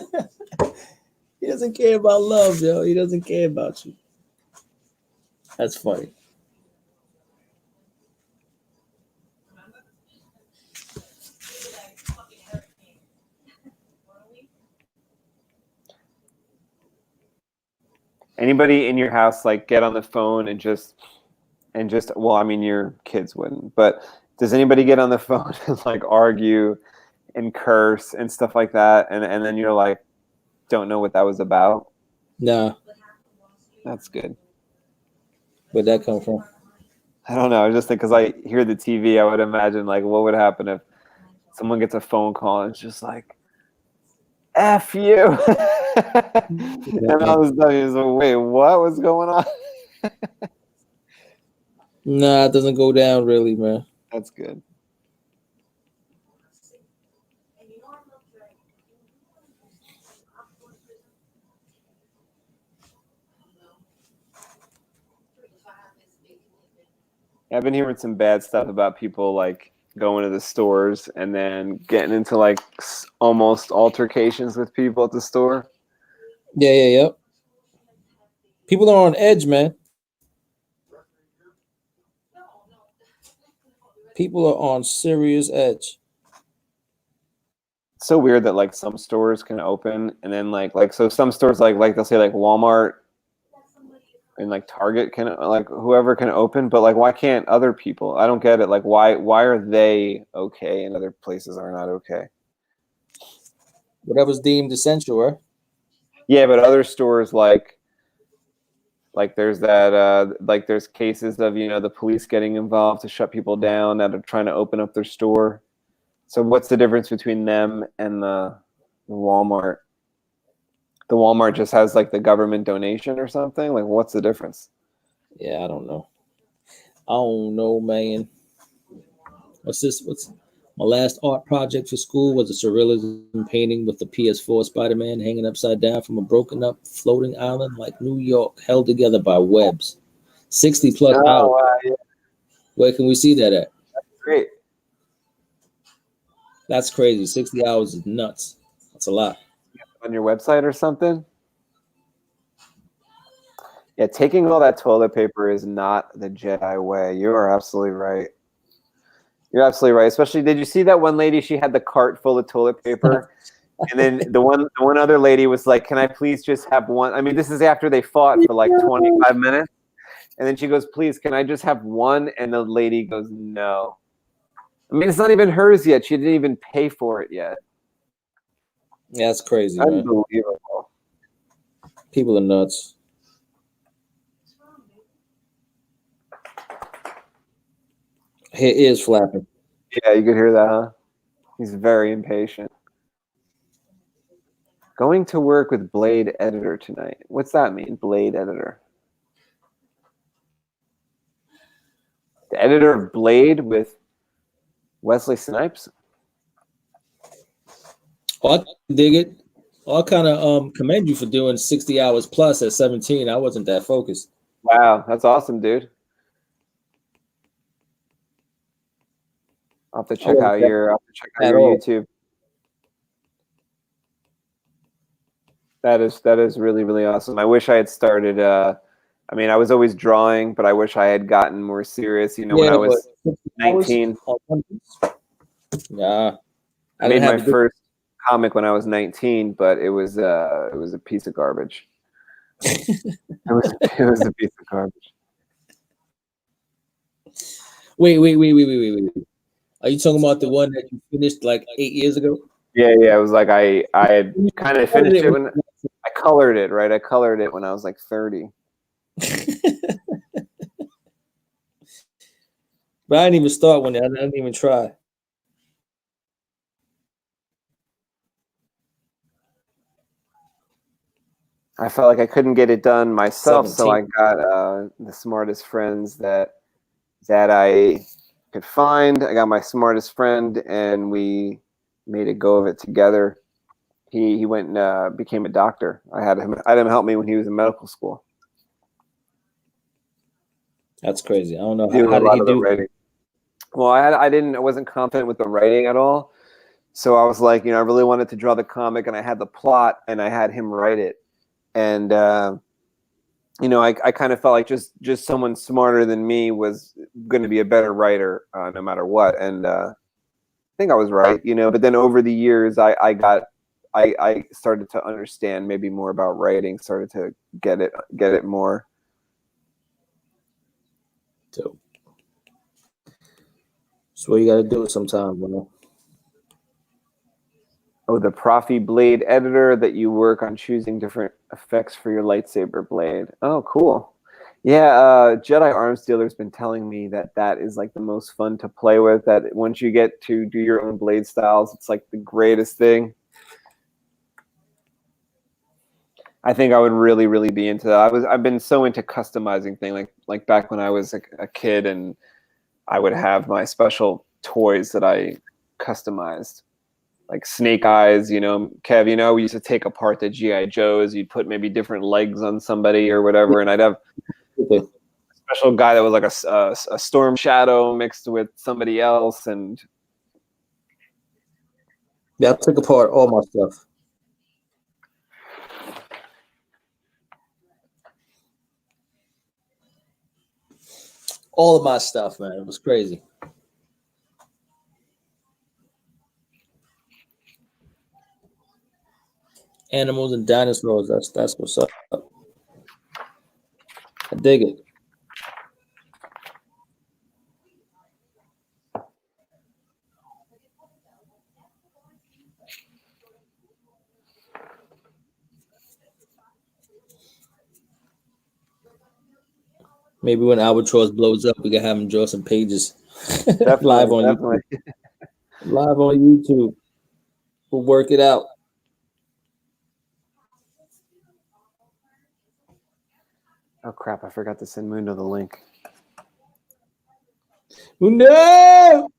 doesn't care about love, yo. He doesn't care about you. That's funny. Anybody in your house like get on the phone and just well, I mean your kids wouldn't, but does anybody get on the phone and like argue and curse and stuff like that, and then you're like don't know what that was about? Nah. That's good. Where'd that come from? I don't know. I just think because I hear the TV, I would imagine like what would happen if someone gets a phone call and it's just like, F you. And all this stuff is like, wait, what was going on? Nah, it doesn't go down really, man. That's good. I've been hearing some bad stuff about people like going to the stores and then getting into like almost altercations with people at the store. Yeah. People are on edge, man. People are on serious edge. It's so weird that like some stores can open and then like so some stores like they'll say like Walmart and like Target can like whoever can open, but like why can't other people? I don't get it. Like why are they okay and other places are not okay? Whatever's deemed essential, right? Yeah, but other stores like there's that like there's cases of the police getting involved to shut people down that are trying to open up their store. So what's the difference between them and the Walmart? The Walmart just has like the government donation or something. Like what's the difference? Yeah, I don't know. I don't know, man. What's my last art project for school was a surrealism painting with the PS4 Spider-Man hanging upside down from a broken up floating island like New York, held together by webs. 60 plus hours. Yeah. Where can we see that at? Great. That's crazy. 60 hours is nuts. That's a lot. On your website or something? Yeah, taking all that toilet paper is not the Jedi way. You are absolutely right. You're absolutely right. Especially, did you see that one lady? She had the cart full of toilet paper, and then the one other lady was like, "Can I please just have one?" I mean, this is after they fought for like 25 minutes, and then she goes, "Please, can I just have one?" And the lady goes, "No." I mean, it's not even hers yet. She didn't even pay for it yet. Yeah, that's crazy, man. Unbelievable. People are nuts. His ears flapping. Yeah, you could hear that, huh? He's very impatient. Going to work with Blade Editor tonight. What's that mean, Blade Editor? The editor of Blade with Wesley Snipes? Oh, I dig it. Oh, I kind of commend you for doing 60 hours plus at 17. I wasn't that focused. Wow, that's awesome, dude. I'll have to check out your YouTube. That is really, really awesome. I wish I had started I mean, I was always drawing, but I wish I had gotten more serious, when I was 19. Yeah. I made my first comic when I was 19, but it was a piece of garbage. it was a piece of garbage. Wait. Are you talking about the one that you finished like 8 years ago? Yeah. It was like I had kind of finished it when I colored it, right? I colored it when I was like 30. But I didn't even start one. I didn't even try. I felt like I couldn't get it done myself, 17. so I got the smartest friends that I could find. I got my smartest friend, and we made a go of it together. He went and became a doctor. I had him help me when he was in medical school. That's crazy. I don't know how did he do writing. Well, I wasn't confident with the writing at all. So I was like, I really wanted to draw the comic, and I had the plot, and I had him write it. And I kind of felt like just someone smarter than me was going to be a better writer no matter what. And I think I was right, But then over the years, I started to understand maybe more about writing, started to get it more. So you got to do it sometime, bro. Oh, the Profi Blade editor that you work on choosing different effects for your lightsaber blade. Oh, cool. Yeah, Jedi Arms Dealer's been telling me that that is like the most fun to play with. That once you get to do your own blade styles, it's like the greatest thing. I think I would really, really be into that. I've been so into customizing things, like back when I was a kid, and I would have my special toys that I customized, like Snake Eyes. You know, Kev. You know, we used to take apart the GI Joes. You'd put maybe different legs on somebody or whatever, and I'd have Okay. special guy that was like a Storm Shadow mixed with somebody else, and Yeah, I took apart all my stuff. All of my stuff, man. It was crazy. Animals and dinosaurs. That's what's up. I dig it. Maybe when Albatross blows up, we can have him draw some pages live definitely, on definitely. YouTube. Live on YouTube. We'll work it out. Oh crap! I forgot to send Mundo the link. No!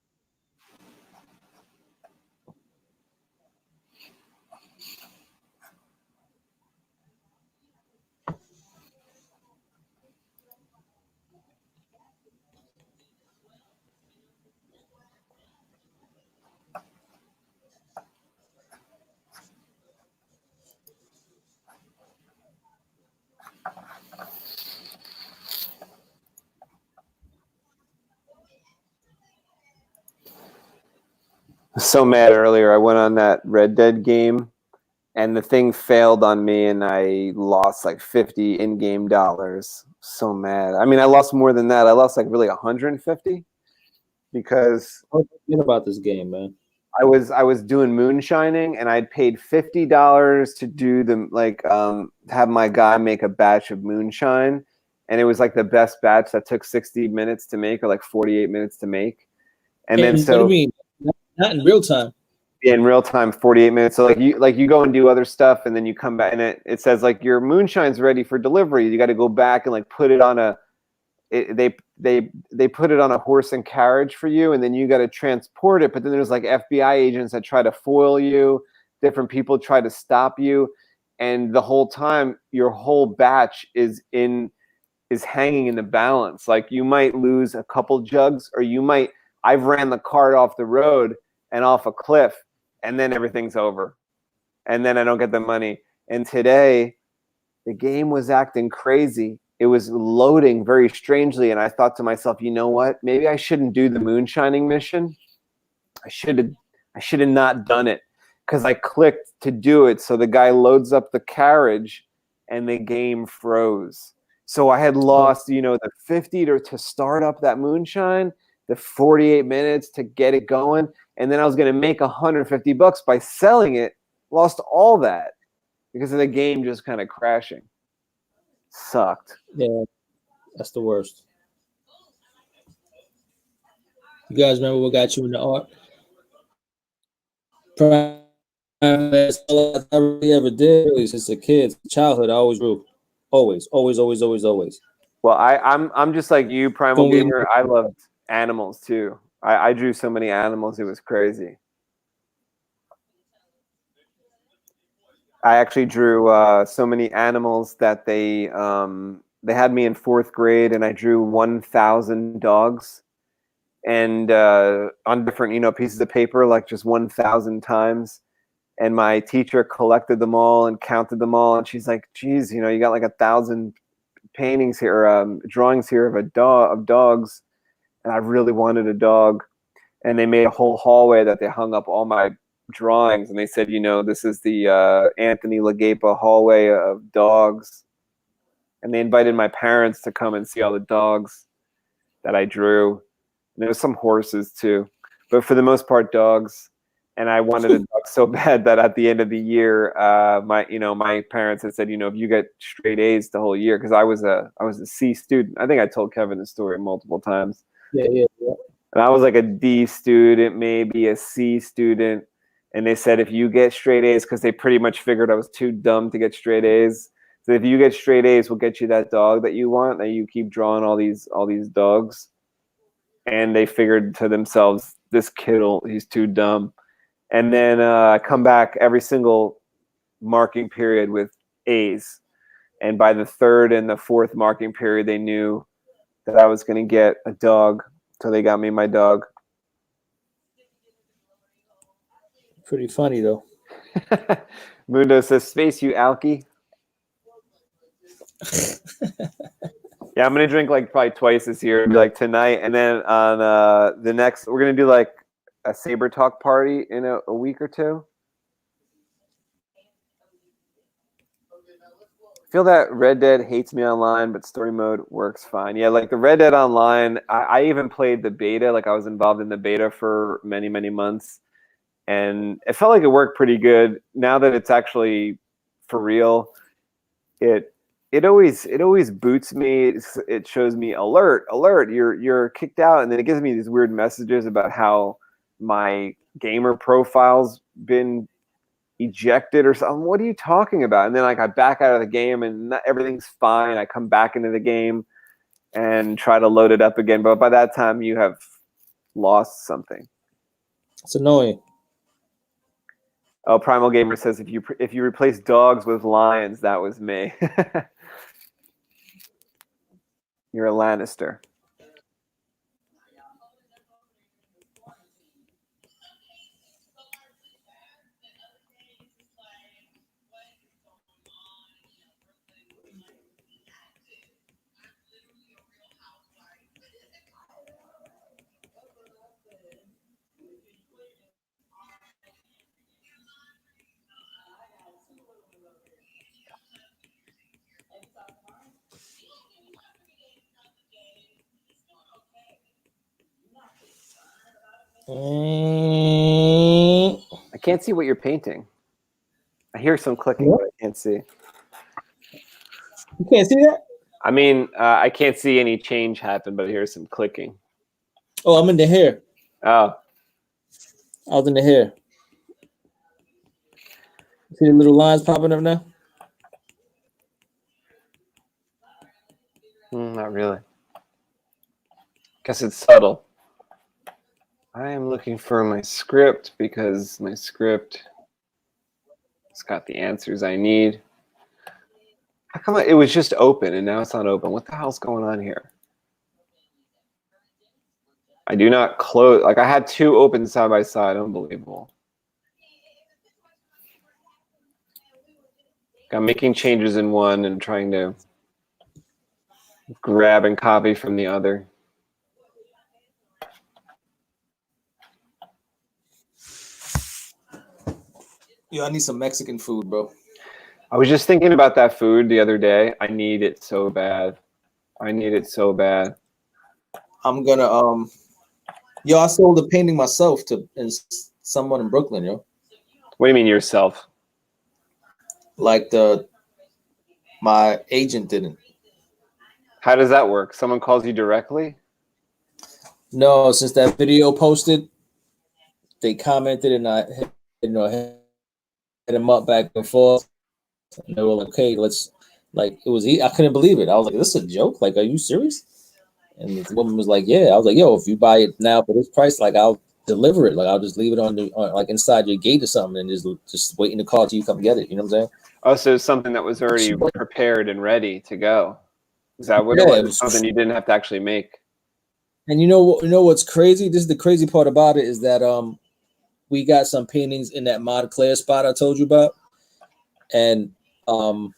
So mad earlier. I went on that Red Dead game, and the thing failed on me, and I lost like 50 in-game dollars. So mad. I mean, I lost more than that. I lost like really 150 because Forget about this game, man. I was doing moonshining, and I'd paid $50 to do the have my guy make a batch of moonshine, and it was like the best batch that took 60 minutes to make, or like 48 minutes to make. And then And what do you so mean? Not in real time. in real time, 48 minutes. So like you go and do other stuff, and then you come back, and it says like your moonshine's ready for delivery. You got to go back and like put it on a they put it on a horse and carriage for you, and then you got to transport it. But then there's like FBI agents that try to foil you. Different people try to stop you, and the whole time your whole batch is hanging in the balance. Like you might lose a couple jugs, or you might. I've ran the cart off the road and off a cliff, and then everything's over, and then I don't get the money. And today, the game was acting crazy. It was loading very strangely, and I thought to myself, you know what? Maybe I shouldn't do the moonshining mission. I should have not done it, because I clicked to do it. So the guy loads up the carriage, and the game froze. So I had lost, the 50 to start up that moonshine, the 48 minutes to get it going, and then I was going to make $150 by selling it. Lost all that because of the game just kind of crashing. Sucked. Yeah, that's the worst. You guys remember what got you into art? That's all I really ever did really since a kid, childhood. I always drew. Always, always, always, always, always. Well, I'm just like you, Primal When we Gamer. I loved animals too. I drew so many animals, it was crazy. I actually drew so many animals that they had me in fourth grade, and I drew 1,000 dogs, and on different pieces of paper, like just 1,000 times. And my teacher collected them all and counted them all, and she's like, "Geez, you got like 1,000 paintings here, drawings here of dogs," and I really wanted a dog. And they made a whole hallway that they hung up all my drawings, and they said, this is the Anthony Lagapa hallway of dogs. And they invited my parents to come and see all the dogs that I drew. And there was some horses too, but for the most part, dogs. And I wanted a dog so bad that at the end of the year, my parents had said, if you get straight A's the whole year, because I was a C student. I think I told Kevin the story multiple times. Yeah. And I was like a D student, maybe a C student. And they said if you get straight A's, because they pretty much figured I was too dumb to get straight A's. So if you get straight A's, we'll get you that dog that you want. That you keep drawing all these dogs. And they figured to themselves, this kid, he's too dumb. And then I come back every single marking period with A's. And by the third and the fourth marking period, they knew that I was going to get a dog. So they got me my dog. Pretty funny, though. Mundo says, space you, Alky. Yeah, I'm going to drink like probably twice this year. Like tonight. And then on the next, we're going to do like a Saber Talk party in a week or two. I feel that Red Dead hates me online, but story mode works fine. Yeah, like the Red Dead Online, I even played the beta. Like I was involved in the beta for many, many months. And it felt like it worked pretty good. Now that it's actually for real, it always boots me. It shows me alert, you're kicked out. And then it gives me these weird messages about how my gamer profile's been ejected or something. What are you talking about? And then like I back out of the game and everything's fine. I come back into the game and try to load it up again, but by that time you have lost something. It's annoying. Oh, Primal Gamer says if you replace dogs with lions, that was me. You're a Lannister. I can't see what you're painting. I hear some clicking, but I can't see. You can't see that? I mean, I can't see any change happen, but I hear some clicking. Oh, I'm in the hair. Oh. I was in the hair. See the little lines popping up now? Not really. Guess it's subtle. I am looking for my script because my script has got the answers I need. How come it was just open and now it's not open? What the hell's going on here? I do not close. Like I had two open side by side. Unbelievable. I'm making changes in one and trying to grab and copy from the other. Yeah, I need some Mexican food, bro. I was just thinking about that food the other day. I need it so bad. I need it so bad. I'm gonna yo, I sold a painting myself to someone in Brooklyn, yo. What do you mean yourself? Like my agent didn't. How does that work? Someone calls you directly? No, since that video posted, they commented and I hit them up back and forth. And they were like, okay, let's like it was I couldn't believe it. I was like, is this a joke? Like, are you serious? And the woman was like, yeah. I was like, yo, if you buy it now for this price, like I'll deliver it. Like I'll just leave it on like inside your gate or something and just wait in the car till you come get it. You know what I'm saying? Oh, so it's something that was already prepared and ready to go. Is that what it was? It was something you didn't have to actually make. And you know what's crazy? This is the crazy part about it is that we got some paintings in that Montclair spot I told you about. And the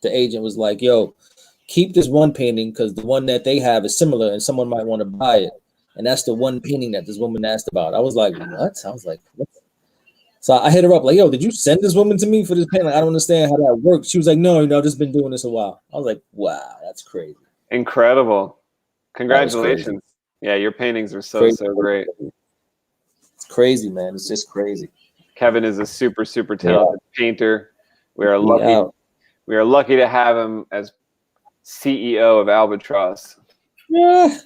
agent was like, yo, keep this one painting because the one that they have is similar and someone might want to buy it. And that's the one painting that this woman asked about. I was like, what? I was like, what? So I hit her up like, yo, did you send this woman to me for this painting? Like, I don't understand how that works. She was like, no, I've just been doing this a while. I was like, wow, that's crazy. Incredible. Congratulations. Yeah, your paintings are so great. crazy, man. It's just crazy. Kevin is a super talented painter. We are lucky. Yeah. We are lucky to have him as CEO of Albatross. Yeah.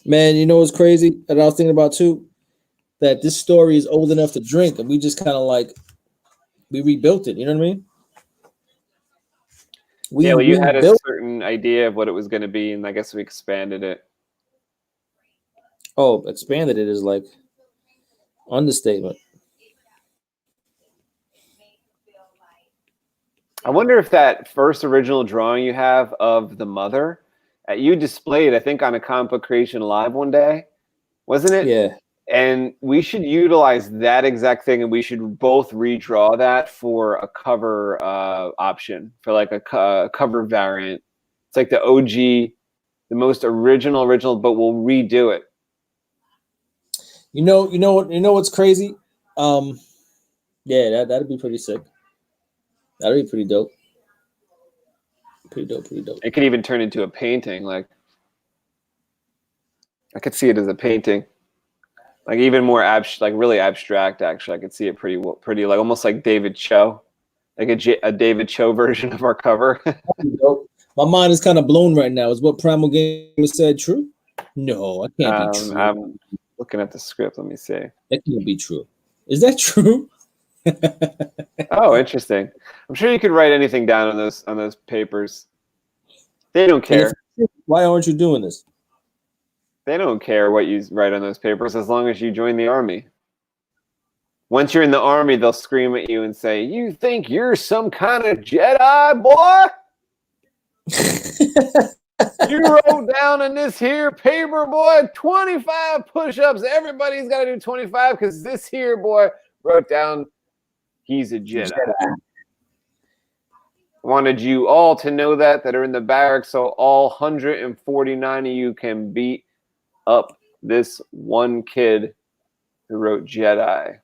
Man, you know what's crazy that I was thinking about too? That this story is old enough to drink, and we just kind of like we rebuilt it. You know what I mean? Well, you had a certain idea of what it was going to be, and I guess we expanded it. Oh, expanded it is like understatement. I wonder if that first original drawing you have of the mother, you displayed, I think, on a Comic Book Creation Live one day, wasn't it? Yeah. And we should utilize that exact thing, and we should both redraw that for a cover option, for like a cover variant. It's like the OG, the most original, but we'll redo it. You know what's crazy? Yeah, that'd be pretty sick. That'd be pretty dope. Pretty dope. It could even turn into a painting. Like, I could see it as a painting. Like even more like really abstract. Actually, I could see it pretty like almost like David Cho, like a David Cho version of our cover. My mind is kind of blown right now. Is what Primal Gamer said true? No, it can't be true. I'm looking at the script. Let me see. That can't be true. Is that true? Oh, interesting. I'm sure you could write anything down on those papers. They don't care. Why aren't you doing this? They don't care what you write on those papers as long as you join the army. Once you're in the army, they'll scream at you and say, "You think you're some kind of Jedi, boy? You wrote down in this here paper, boy, 25 push-ups. Everybody's got to do 25 because this here boy wrote down he's a Jedi." Wanted you all to know that are in the barracks, so all 149 of you can beat up this one kid who wrote Jedi.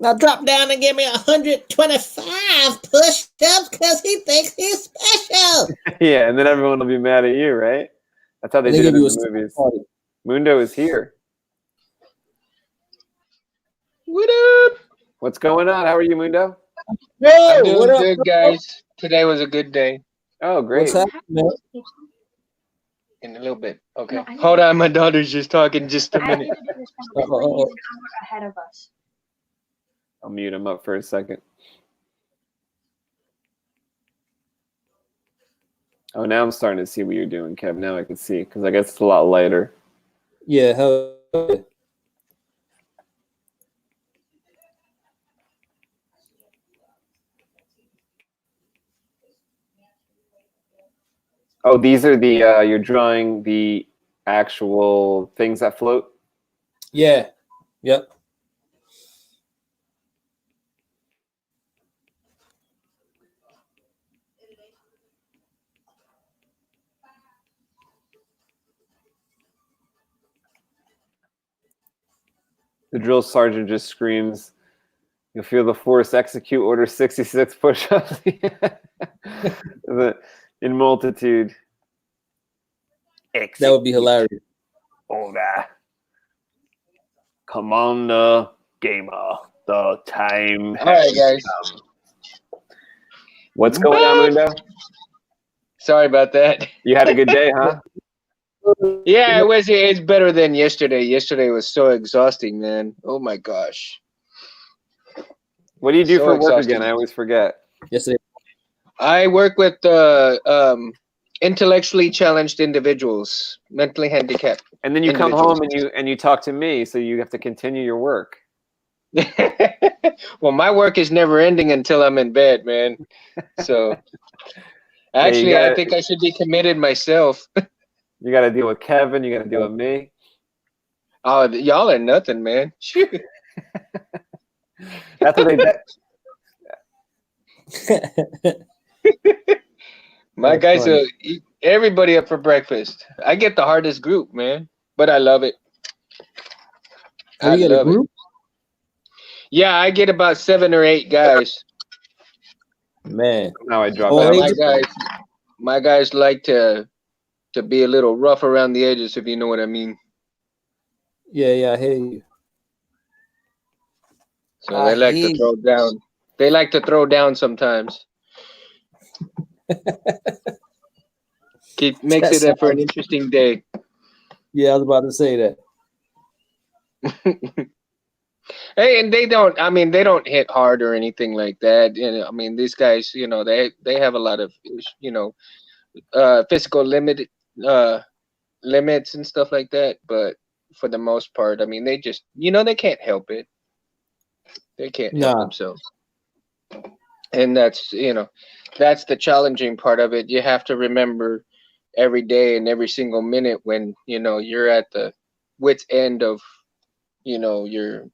Now drop down and give me 125 push-ups because he thinks he's special. Yeah, and then everyone will be mad at you, right? That's how they did it in the movies. Mundo is here. What up? What's going on? How are you, Mundo? I'm doing good, guys. Today was a good day. Oh, great. What's happening, man? In a little bit. Okay. No, hold on, my daughter's just talking. Just a minute. He's an hour ahead of us. I'll mute him up for a second. Oh, now I'm starting to see what you're doing, Kev. Now I can see, because I guess it's a lot lighter. Yeah, hell yeah. Oh, these are the you're drawing the actual things that float? Yeah. Yep. The drill sergeant just screams, "You'll feel the force execute order 66 push-ups." In multitude. That would be hilarious. Order. Commander Gamer, the time All right, guys. come. What's going on, Mundo? Sorry about that. You had a good day, huh? Yeah, it's better than yesterday. Yesterday was so exhausting, man. Oh my gosh. What do you do So for work exhausting. again? I always forget. Yesterday. I work with intellectually challenged individuals, mentally handicapped. And then you come home and you talk to me, so you have to continue your work. Well, my work is never ending until I'm in bed, man. So actually, I think I should be committed myself. You got to deal with Kevin. You got to deal with me. Oh, y'all are nothing, man. Shoot. That's what they did. My guys will eat everybody up for breakfast. I get the hardest group, man, but I love it. I love it. Yeah, I get about 7 or 8 guys. Man. Now I drop Oh, out. My guys like to to be a little rough around the edges, if you know what I mean. Yeah, I hear you. So they like to throw down. They like to throw down sometimes. Makes it for an interesting day. Yeah, I was about to say that. Hey, and they don't hit hard or anything like that. And I mean, these guys, they have a lot of, physical limits and stuff like that. But for the most part, I mean, they just, they can't help it. They can't help themselves. And that's the challenging part of it. You have to remember every day and every single minute when, you're at the wit's end of, your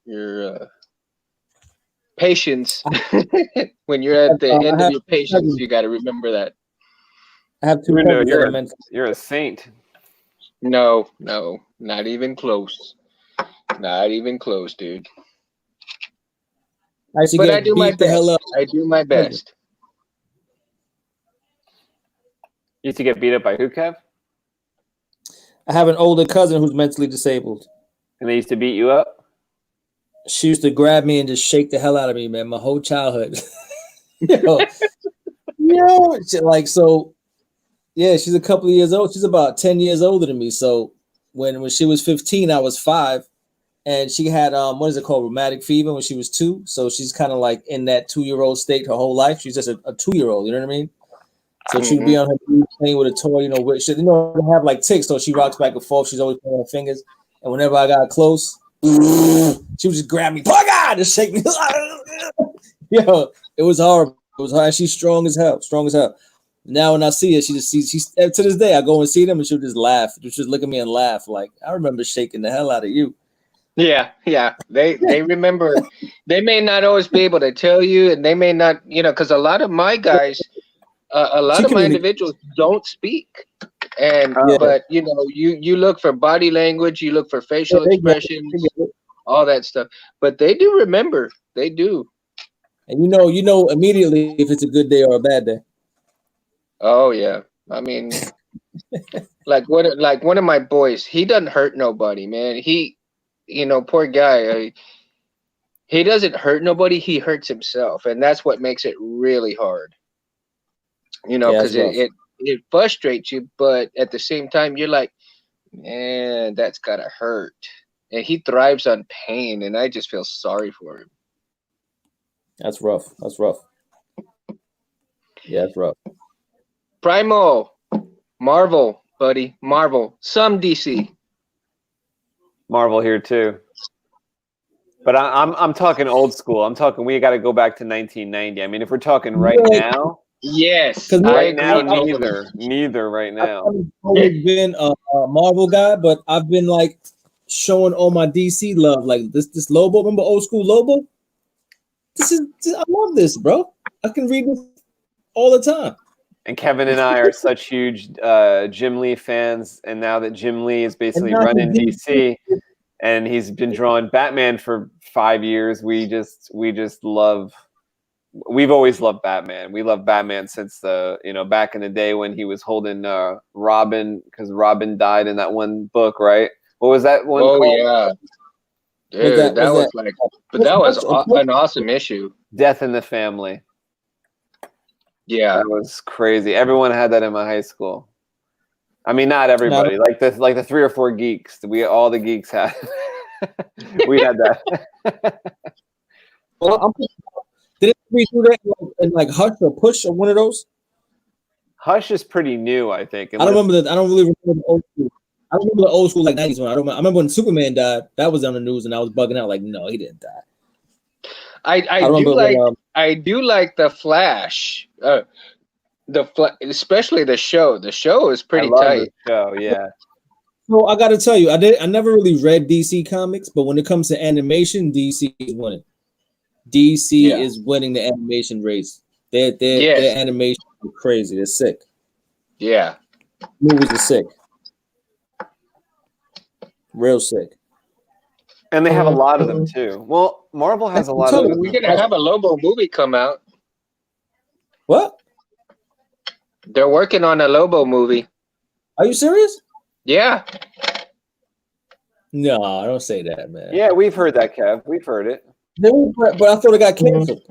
patience. When you're at the end of your patience, you got to remember that. I have two. You're a saint. No, not even close. Not even close, dude. But I do my best. I do my best. You used to get beat up by who, Kev? I have an older cousin who's mentally disabled. And they used to beat you up? She used to grab me and just shake the hell out of me, man, my whole childhood. She's a couple of years old. She's about 10 years older than me. So when she was 15, I was 5. And she had, what is it called, rheumatic fever when she was 2. So she's kind of like in that 2-year-old state her whole life. She's just a 2-year-old, you know what I mean? So she'd be on her knees playing with a toy, they have like ticks, so she rocks back and forth. She's always playing her fingers. And whenever I got close, she would just grab me, just shake me. Yo, it was horrible. It was hard. She's strong as hell. Now when I see her, she's to this day, I go and see them and she'll just laugh. She'll just look at me and laugh. Like, I remember shaking the hell out of you. Yeah. They remember. They may not always be able to tell you, and they may not, because a lot of my guys, a lot of my individuals don't speak. And but you look for body language, you look for facial expressions, all that stuff. But they do remember. They do. And you know immediately if it's a good day or a bad day. Oh yeah. I mean, like one of my boys, he doesn't hurt nobody, man. He, poor guy. He doesn't hurt nobody. He hurts himself, and that's what makes it really hard. Because it frustrates you, but at the same time, you're like, man, that's gotta hurt. And he thrives on pain, and I just feel sorry for him. That's rough. Yeah, that's rough. Primo, Marvel, buddy, Marvel. Some DC. Marvel here too. But I'm talking old school. I'm talking. We got to go back to 1990. I mean, if we're talking right now. Yes. Right now, neither right now. I've always been a Marvel guy, but I've been like showing all my DC love. Like this Lobo, remember old school Lobo? I love this, bro. I can read this all the time. And Kevin and I are such huge Jim Lee fans, and now that Jim Lee is basically running DC, and he's been drawing Batman for 5 years, we just love. We've always loved Batman. We love Batman since back in the day when he was holding Robin, because Robin died in that one book, right? What was that one? Oh called? Yeah, dude, that was an awesome issue. Death in the Family. Yeah, that was crazy. Everyone had that in my high school. I mean, not everybody. Like the 3 or 4 geeks. All the geeks had. We had that. Well, did we do that in like Hush or Push or one of those? Hush is pretty new, I think. I don't remember that. I don't really remember the old school. I remember the old school like 90s one. I remember when Superman died. That was on the news, and I was bugging out like, no, he didn't die. I do like the Flash. Especially the show. The show is pretty tight. The show, yeah. So I got to tell you, I never really read DC comics, but when it comes to animation, DC is winning. DC is winning the animation race. Their animation is crazy. They're sick. Yeah. Movies are sick. Real sick. And they have a lot of them too. Well, Marvel has a lot of them. We're gonna have a Lobo movie come out. What? They're working on a Lobo movie. Are you serious? Yeah. No, don't say that, man. Yeah, we've heard that, Kev. We've heard it. No, but I thought it got canceled.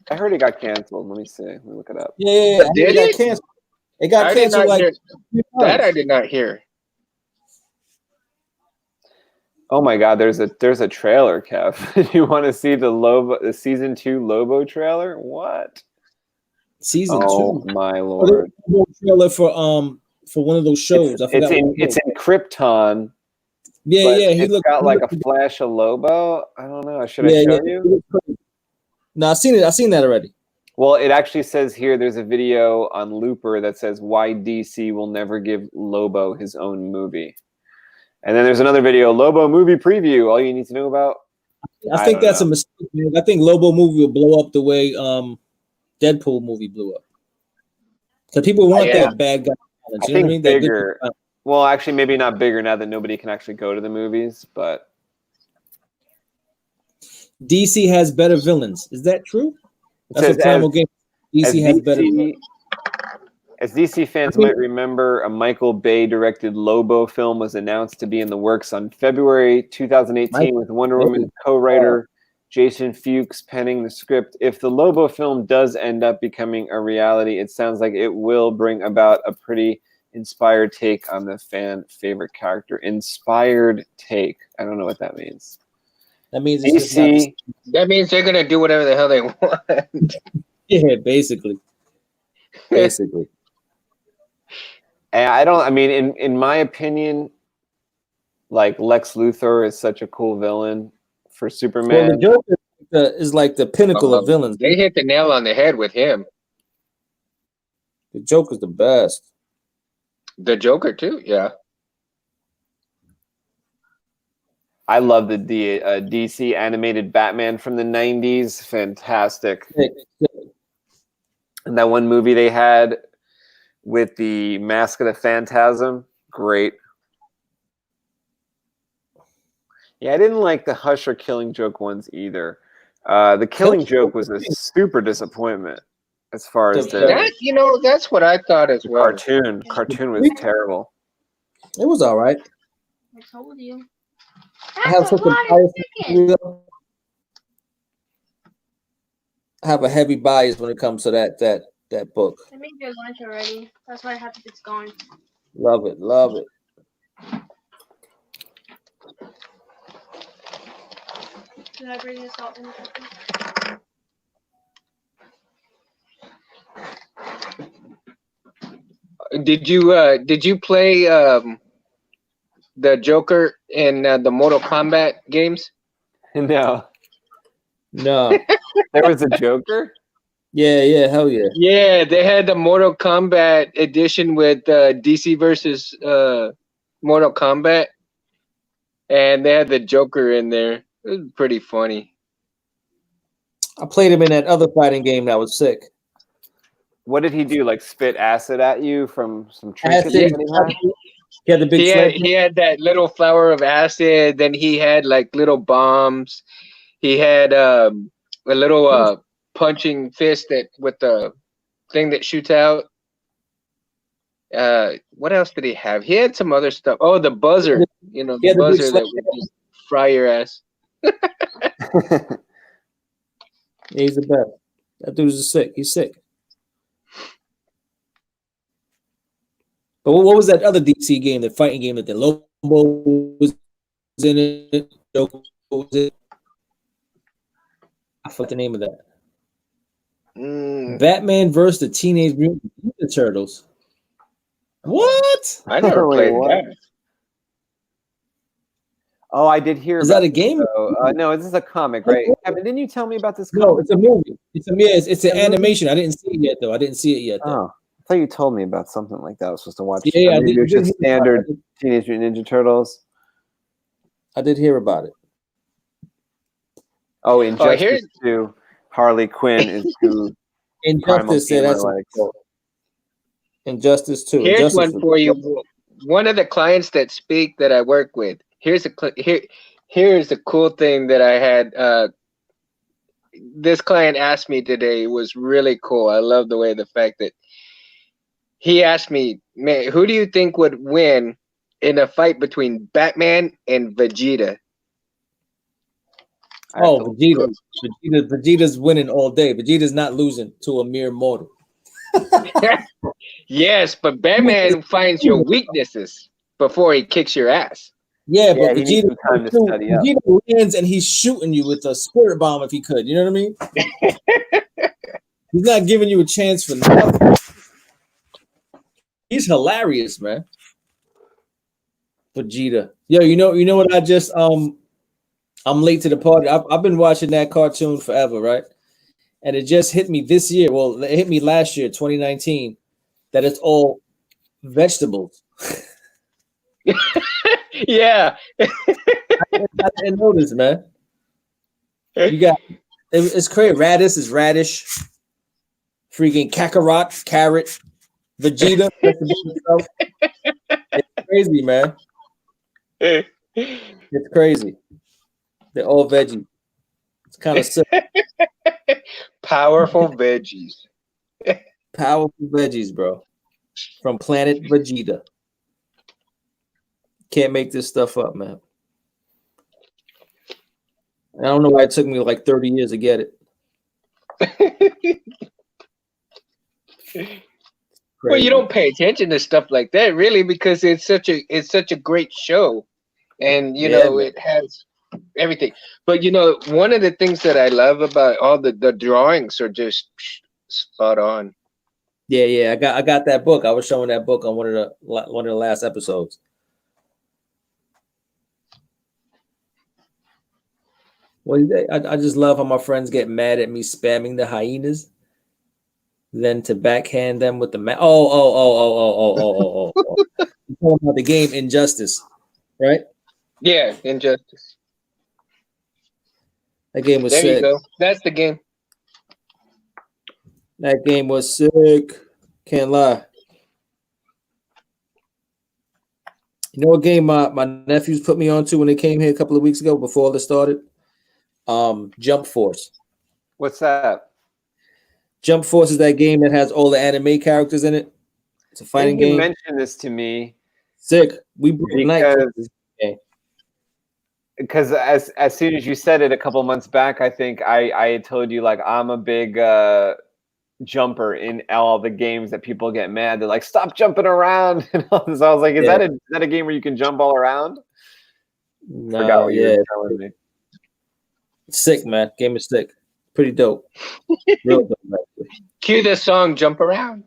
I heard it got canceled. Let me see. Let me look it up. Yeah. Did It got it? canceled. It got I did canceled not like hear 3 that. times. I did not hear. Oh my God, there's a trailer, Kev. You want to see the season 2 Lobo trailer? What? Season Oh 2. my Oh, Lord! there's a trailer for one of those shows. I forgot. It's in Krypton. Yeah, But yeah. it's got like a flash of Lobo. I don't know. Should I show you? No, I've seen it. I've seen that already. Well, it actually says here there's a video on Looper that says why DC will never give Lobo his own movie. And then there's another video, Lobo movie preview. All you need to know about. I think that's a mistake, man. I think Lobo movie will blow up the way Deadpool movie blew up. Because people want that bad guy. I think bigger. Well, actually, maybe not bigger now that nobody can actually go to the movies, but DC has better villains. Is that true? That's what Primal Game. DC has better villains. As DC fans might remember, a Michael Bay directed Lobo film was announced to be in the works on February 2018 with Wonder Woman co-writer Jason Fuchs penning the script. If the Lobo film does end up becoming a reality, it sounds like it will bring about a pretty inspired take on the fan favorite character. Inspired take. I don't know what that means. That means that means they're gonna do whatever the hell they want. Yeah, basically. Basically. I mean, in my opinion, like Lex Luthor is such a cool villain for Superman. Well, the Joker is like the pinnacle of villains. They hit the nail on the head with him. The Joker's the best. The Joker too, yeah. I love the DC animated Batman from the 90s. Fantastic. And that one movie they had with the Mask of the Phantasm, great. Yeah, I didn't like the Hush or Killing Joke ones either. The Killing Joke was a super disappointment as far as that, that's what I thought as well. Cartoon was terrible. It was all right. I told you. I have such I have a heavy bias when it comes to that book. I made your lunch already. That's why I have to get going. Love it, love it. Did I bring this out in the Did you play the Joker in the Mortal Kombat games? No. There was a Joker? Yeah, hell yeah. Yeah, they had the Mortal Kombat edition with DC versus Mortal Kombat, and they had the Joker in there. It was pretty funny. I played him in that other fighting game that was sick. What did he do? Like spit acid at you from some trinkets? He had the big. He had that little flower of acid. Then he had like little bombs. He had a little punching fist that with the thing that shoots out. What else did he have? He had some other stuff. Oh, the buzzer. The buzzer that would just fry your ass. He's the best. That dude's sick. He's sick. But what was that other DC game, the fighting game that the Lobo was in it? Joker was it? I forgot the name of that. Batman versus the Teenage Mutant Ninja Turtles. What? I never played that. Oh, I did hear. Is that a game? No, this is a comic, right? Kevin, didn't you tell me about this comic? No, it's a movie. It's an animation. I didn't see it yet, though. I thought you told me about something like that. I was supposed to watch. Yeah, it was just standard Teenage Mutant Ninja Turtles. I did hear about it. Oh, Injustice 2. Harley Quinn is who. Injustice, that's Injustice 2. Here's one for you. One of the clients that speak that I work with. Here's the cool thing that I had. This client asked me today. It was really cool. I love the way the fact that He asked me, man, who do you think would win in a fight between Batman and Vegeta? Oh, Vegeta's winning all day. Vegeta's not losing to a mere mortal. Yes, but Batman finds your weaknesses before he kicks your ass. Yeah, but he needs some time to study up. Vegeta lands and he's shooting you with a spirit bomb if he could. You know what I mean? He's not giving you a chance for nothing. He's hilarious, man. Vegeta. Yo, you know what I just I'm late to the party. I've been watching that cartoon forever, right? And it just hit me this year. Well, it hit me last year, 2019, that it's all vegetables. Yeah. I didn't notice, man. You got it's crazy. Radish is radish. Freaking Kakarot, carrot, Vegeta. It's crazy, man. It's crazy. They're all veggie. It's kind of sick. Powerful veggies. Powerful veggies, bro. From Planet Vegeta. Can't make this stuff up, man. I don't know why it took me like 30 years to get it. Well, you don't pay attention to stuff like that, really, because it's such a great show, and you know it has everything. But you know, one of the things that I love about all the drawings are just spot on. Yeah, I got that book. I was showing that book on one of the last episodes. Well, I just love how my friends get mad at me spamming the hyenas, then to backhand them with the oh. You're talking about the game Injustice, right? Yeah, Injustice. That game was sick. There you go. That's the game. That game was sick. Can't lie. You know what game my nephews put me onto when they came here a couple of weeks ago before all this started? Jump Force. What's that? Jump Force is that game that has all the anime characters in it. It's a fighting game. You mentioned this to me. Sick. We broke because as soon as you said it a couple months back, I think I had told you like I'm a big jumper in all the games that people get mad. They're like, stop jumping around. And all this. I was like, is that a game where you can jump all around? No, forgot what you were telling me. Sick, man. Game is sick. Pretty dope. Real dope, actually. Cue the song "Jump Around."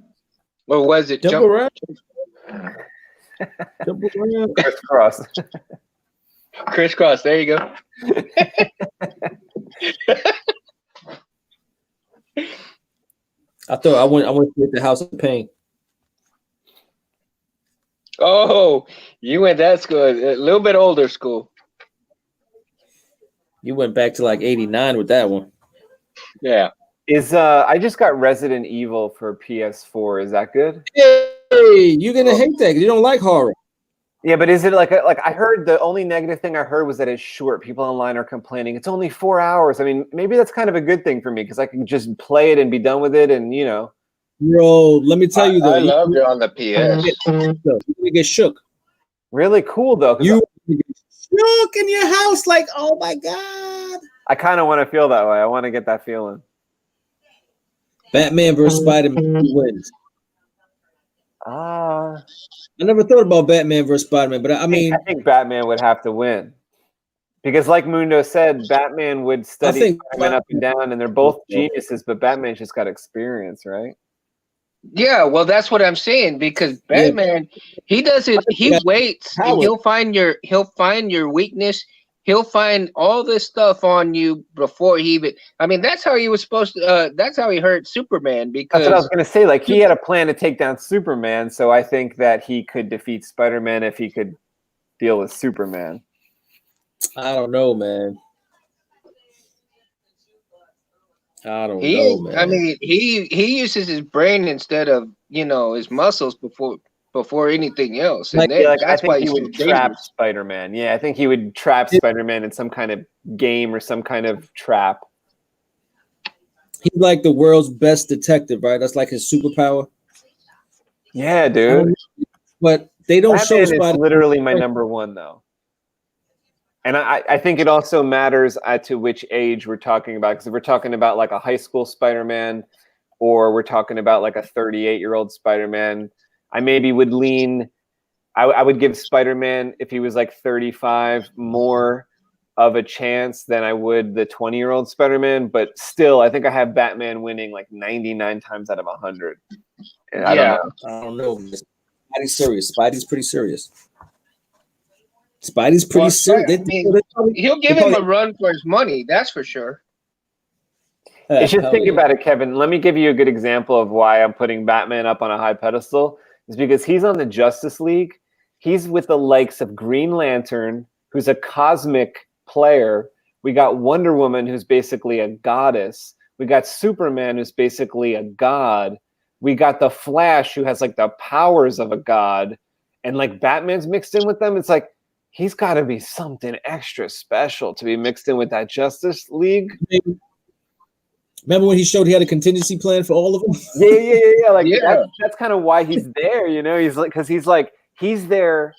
Or was it Jump Around? Jump around. Crisscross. Crisscross. There you go. I went to the House of Pain. Oh, you went that school, a little bit older school. You went back to like 89 with that one. Yeah. I just got Resident Evil for PS4. Is that good? Hey, you're gonna hate that because you don't like horror. Yeah, but is it like I heard the only negative thing I heard was that it's short. People online are complaining it's only 4 hours. I mean, maybe that's kind of a good thing for me because I can just play it and be done with it, and you know. Bro, let me tell you though. I love it on the PS. You get shook. Really cool though. You get shook in your house, like, oh my god. I kind of want to feel that way. I want to get that feeling. Batman versus Spider-Man wins. I never thought about Batman versus Spider-Man, but I think Batman would have to win. Because like Mundo said, Batman would study Spider-Man up and down, and they're both geniuses, but Batman's just got experience, right? Yeah, well, that's what I'm saying, because Batman, he doesn't, he waits, and he'll find your weakness. He'll find all this stuff on you before he even. I mean, that's how he was supposed to. That's how he hurt Superman. Because that's what I was going to say. Like he had a plan to take down Superman, so I think that he could defeat Spider-Man if he could deal with Superman. I don't know, man. I don't know, man. I mean, he uses his brain instead of his muscles before anything else. And that's why he would trap Spider-Man. Yeah, I think he would trap Spider-Man in some kind of game or some kind of trap. He's like the world's best detective, right? That's like his superpower. Yeah, dude. But they don't show Batman is Spider. literally my number one, though. And I think it also matters to which age we're talking about. Because if we're talking about like a high school Spider-Man, or we're talking about like a 38-year-old Spider-Man, I maybe would lean. I would give Spider-Man, if he was like 35, more of a chance than I would the 20-year-old Spider-Man. But still, I think I have Batman winning like 99 times out of 100. I don't know. Spidey's serious. Spidey's pretty serious. Spidey's pretty serious. He'll give him a run for his money. That's for sure. It's just think about it, Kevin. Let me give you a good example of why I'm putting Batman up on a high pedestal. Is because he's on the Justice League. He's with the likes of Green Lantern, who's a cosmic player. We got Wonder Woman, who's basically a goddess. We got Superman, who's basically a god. We got the Flash, who has like the powers of a god. And like Batman's mixed in with them. It's like, he's got to be something extra special to be mixed in with that Justice League. Remember when he showed he had a contingency plan for all of them? Yeah. Like that's kind of why he's there, you know. He's like, because he's there.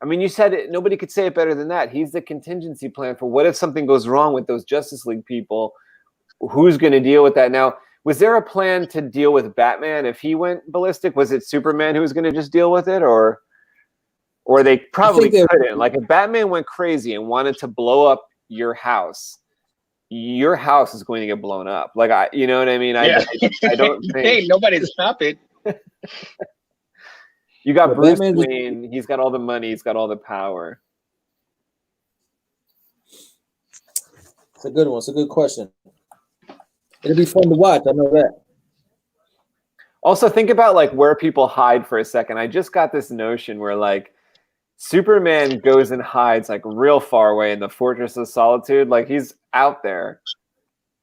I mean, you said it. Nobody could say it better than that. He's the contingency plan for what if something goes wrong with those Justice League people. Who's going to deal with that? Now, was there a plan to deal with Batman if he went ballistic? Was it Superman who was going to just deal with it, or they probably couldn't? Like if Batman went crazy and wanted to blow up your house is going to get blown up. Like you know what I mean? I don't think ain't nobody to stop it. You got Bruce Wayne. He's got all the money. He's got all the power. It's a good one. It's a good question. It'll be fun to watch. I know that. Also, think about like where people hide for a second. I just got this notion where like Superman goes and hides like real far away in the Fortress of Solitude. Like he's out there.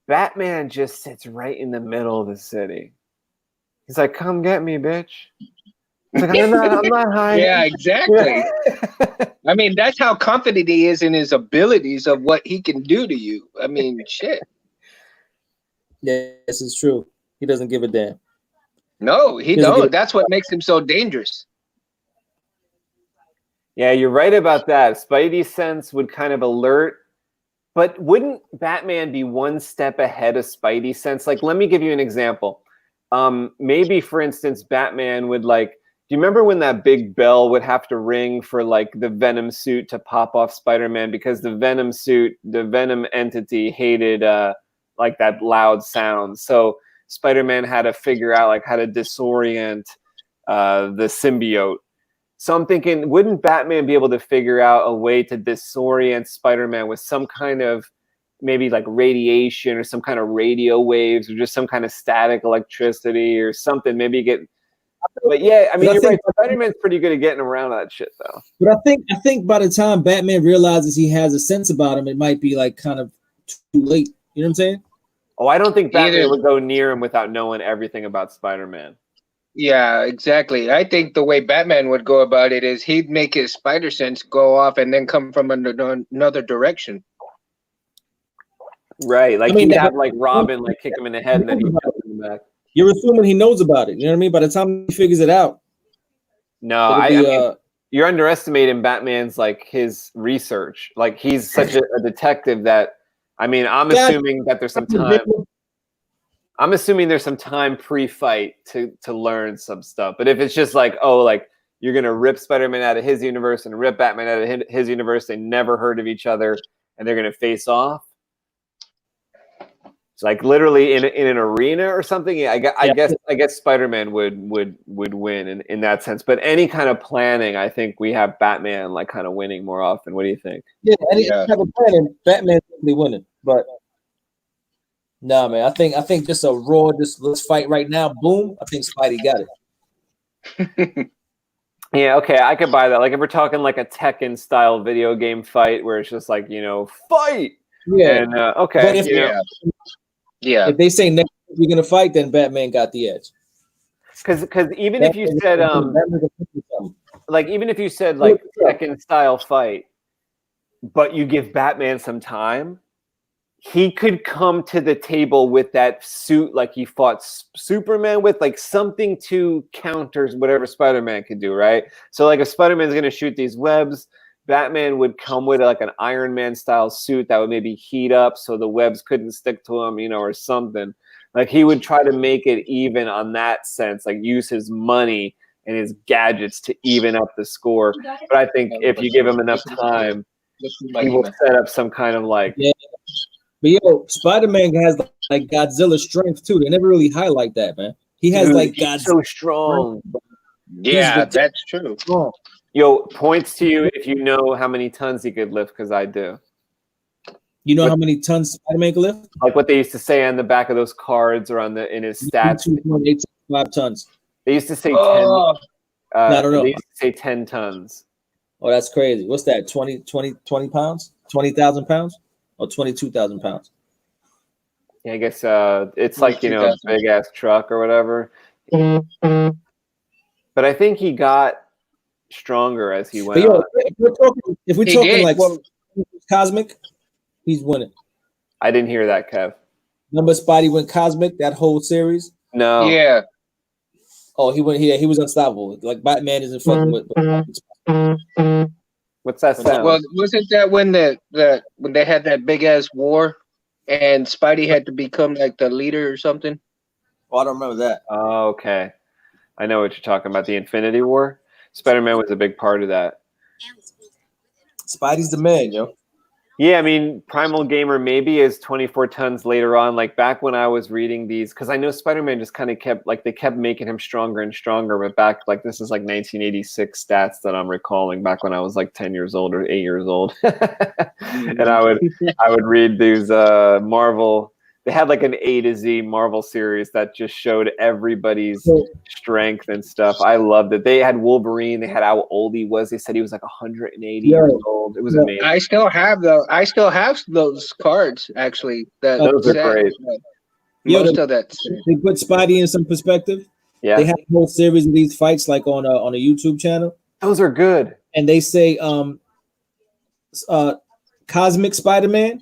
Batman just sits right in the middle of the city. He's like, "Come get me, bitch." He's like, I'm not hiding. Yeah, exactly. I mean, that's how confident he is in his abilities of what he can do to you. I mean, shit. Yes, it's true. He doesn't give a damn. No, he don't. That's what makes him so dangerous. Yeah, you're right about that. Spidey's sense would kind of alert, but wouldn't Batman be one step ahead of Spidey's sense? Like, let me give you an example. Maybe, for instance, Batman would like, do you remember when that big bell would have to ring for like the Venom suit to pop off Spider-Man because the Venom suit, the Venom entity hated like that loud sound. So Spider-Man had to figure out like how to disorient the symbiote. So I'm thinking, wouldn't Batman be able to figure out a way to disorient Spider-Man with some kind of maybe like radiation or some kind of radio waves or just some kind of static electricity or something? Maybe get. But yeah, I mean, you're right. Spider-Man's pretty good at getting around that shit, though. But I think by the time Batman realizes he has a sense about him, it might be like kind of too late. You know what I'm saying? Oh, I don't think Batman would go near him without knowing everything about Spider-Man. Yeah, exactly. I think the way Batman would go about it is he'd make his spider sense go off and then come from another direction. Right, like he'd have like Robin like kick him in the head and then he'd jump in the back. You're assuming he knows about it. You know what I mean? By the time he figures it out. No, I mean, you're underestimating Batman's like his research. Like he's such a detective that, I mean, I'm assuming that there's some time. I'm assuming there's some time pre-fight to learn some stuff. But if it's just like, oh, like you're gonna rip Spider-Man out of his universe and rip Batman out of his universe, they never heard of each other, and they're gonna face off. It's like literally in an arena or something. Yeah, I guess Spider-Man would win in that sense. But any kind of planning, I think we have Batman like kind of winning more often. What do you think? Yeah, any type of planning, Batman's definitely winning. But nah, man, I think just a raw, just let's fight right now. Boom! I think Spidey got it. Yeah, okay, I could buy that. Like if we're talking like a Tekken style video game fight where it's just like, you know, fight. Yeah. And okay. But if, yeah. If they say next we're gonna fight, then Batman got the edge. Because even if you said like even if you said like Tekken style fight, but you give Batman some time, he could come to the table with that suit like he fought Superman with, like something to counter whatever Spider-Man could do, right? So like if Spider-Man's going to shoot these webs, Batman would come with like an Iron Man style suit that would maybe heat up so the webs couldn't stick to him, you know, or something. Like he would try to make it even on that sense, like use his money and his gadgets to even up the score. But I think if you give him enough time, he will set up some kind of like... Yeah. But yo, Spider-Man has like Godzilla strength too. They never really highlight that, man. He has like Godzilla so strong. Yeah, that's true. Strong. Yo, points to you if you know how many tons he could lift, because I do. You know how many tons Spider-Man can lift? Like what they used to say on the back of those cards or in his stats. 5 tons. They used to say 10. I don't know. They used to say 10 tons. Oh, that's crazy. What's that? 20 pounds? 20,000 pounds? Or 22,000 pounds? Yeah, I guess it's like, you know, big ass truck or whatever. But I think he got stronger as he went on. If we're talking like cosmic, he's winning. I didn't hear that, Kev. Remember Spidey went cosmic that whole series? No. Yeah. Oh, he went here. He was unstoppable. Like Batman isn't fucking with. What's that sound? Well, wasn't that when when they had that big ass war, and Spidey had to become like the leader or something? Oh, I don't remember that. Oh, okay. I know what you're talking about. The Infinity War. Spider-Man was a big part of that. Spidey's the man, yo. Yeah, I mean, Primal Gamer maybe is 24 tons later on. Like back when I was reading these, because I know Spider-Man just kind of kept, like, they kept making him stronger and stronger. But back, like, this is like 1986 stats that I'm recalling back when I was like 10 years old or 8 years old. And I would read these Marvel. They had like an A to Z Marvel series that just showed everybody's strength and stuff. I loved it. They had Wolverine. They had how old he was. They said he was like 180 years old. It was amazing. I still have those cards actually. Those are great. Most of that. They put Spidey in some perspective. Yeah, they have a whole series of these fights like on a YouTube channel. Those are good. And they say Cosmic Spider-Man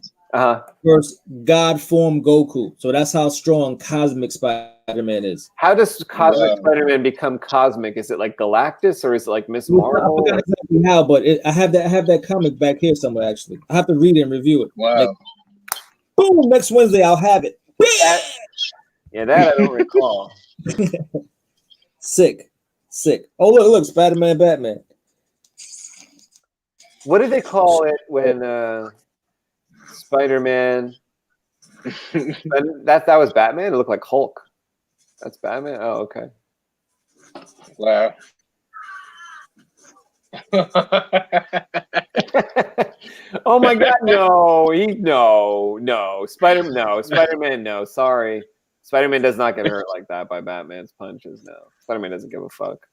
versus God form Goku. So that's how strong Cosmic Spider-Man is. How does Cosmic Spider-Man become cosmic? Is it like Galactus or is it like Miss Marvel? I forgot exactly how, but I have that comic back here somewhere. Actually, I have to read it and review it. Wow! Boom! Next Wednesday, I'll have it. That I don't recall. Sick. Oh look, Spider-Man, Batman. What did they call it when Spider-Man? that was Batman. It looked like Hulk. That's Batman. Oh, okay. Wow. Oh my God! No, Spider-Man. No, sorry. Spider-Man does not get hurt like that by Batman's punches. No, Spider-Man doesn't give a fuck.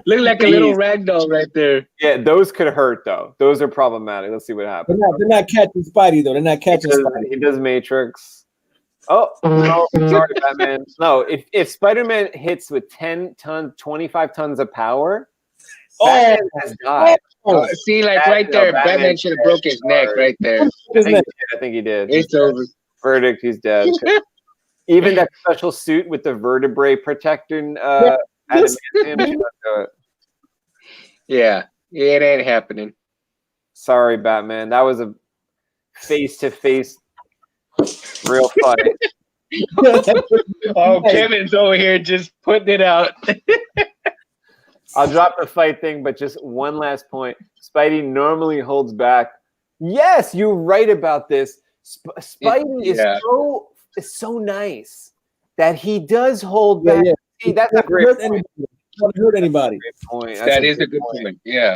Look like a little ragdoll right there. Yeah, those could hurt though. Those are problematic. Let's see what happens. They're not catching Spidey though. They're not catching Spidey. He does Matrix. Oh no, sorry, Batman. No, if Spider-Man hits with 10 tons, 25 tons of power, Batman has died. See, like right there, Batman should have broke his neck right there. I think he did. It's over. Verdict, he's dead. Even that special suit with the vertebrae protecting adamantium. Yeah, it ain't happening. Sorry, Batman. That was a face-to-face real fight. Oh, Kevin's over here just putting it out. I'll drop the fight thing, but just one last point. Spidey normally holds back. Yes, you're right about this. Spidey is so nice that he does hold back. See, that's a great point. Don't hurt anybody. That is a good point. Yeah,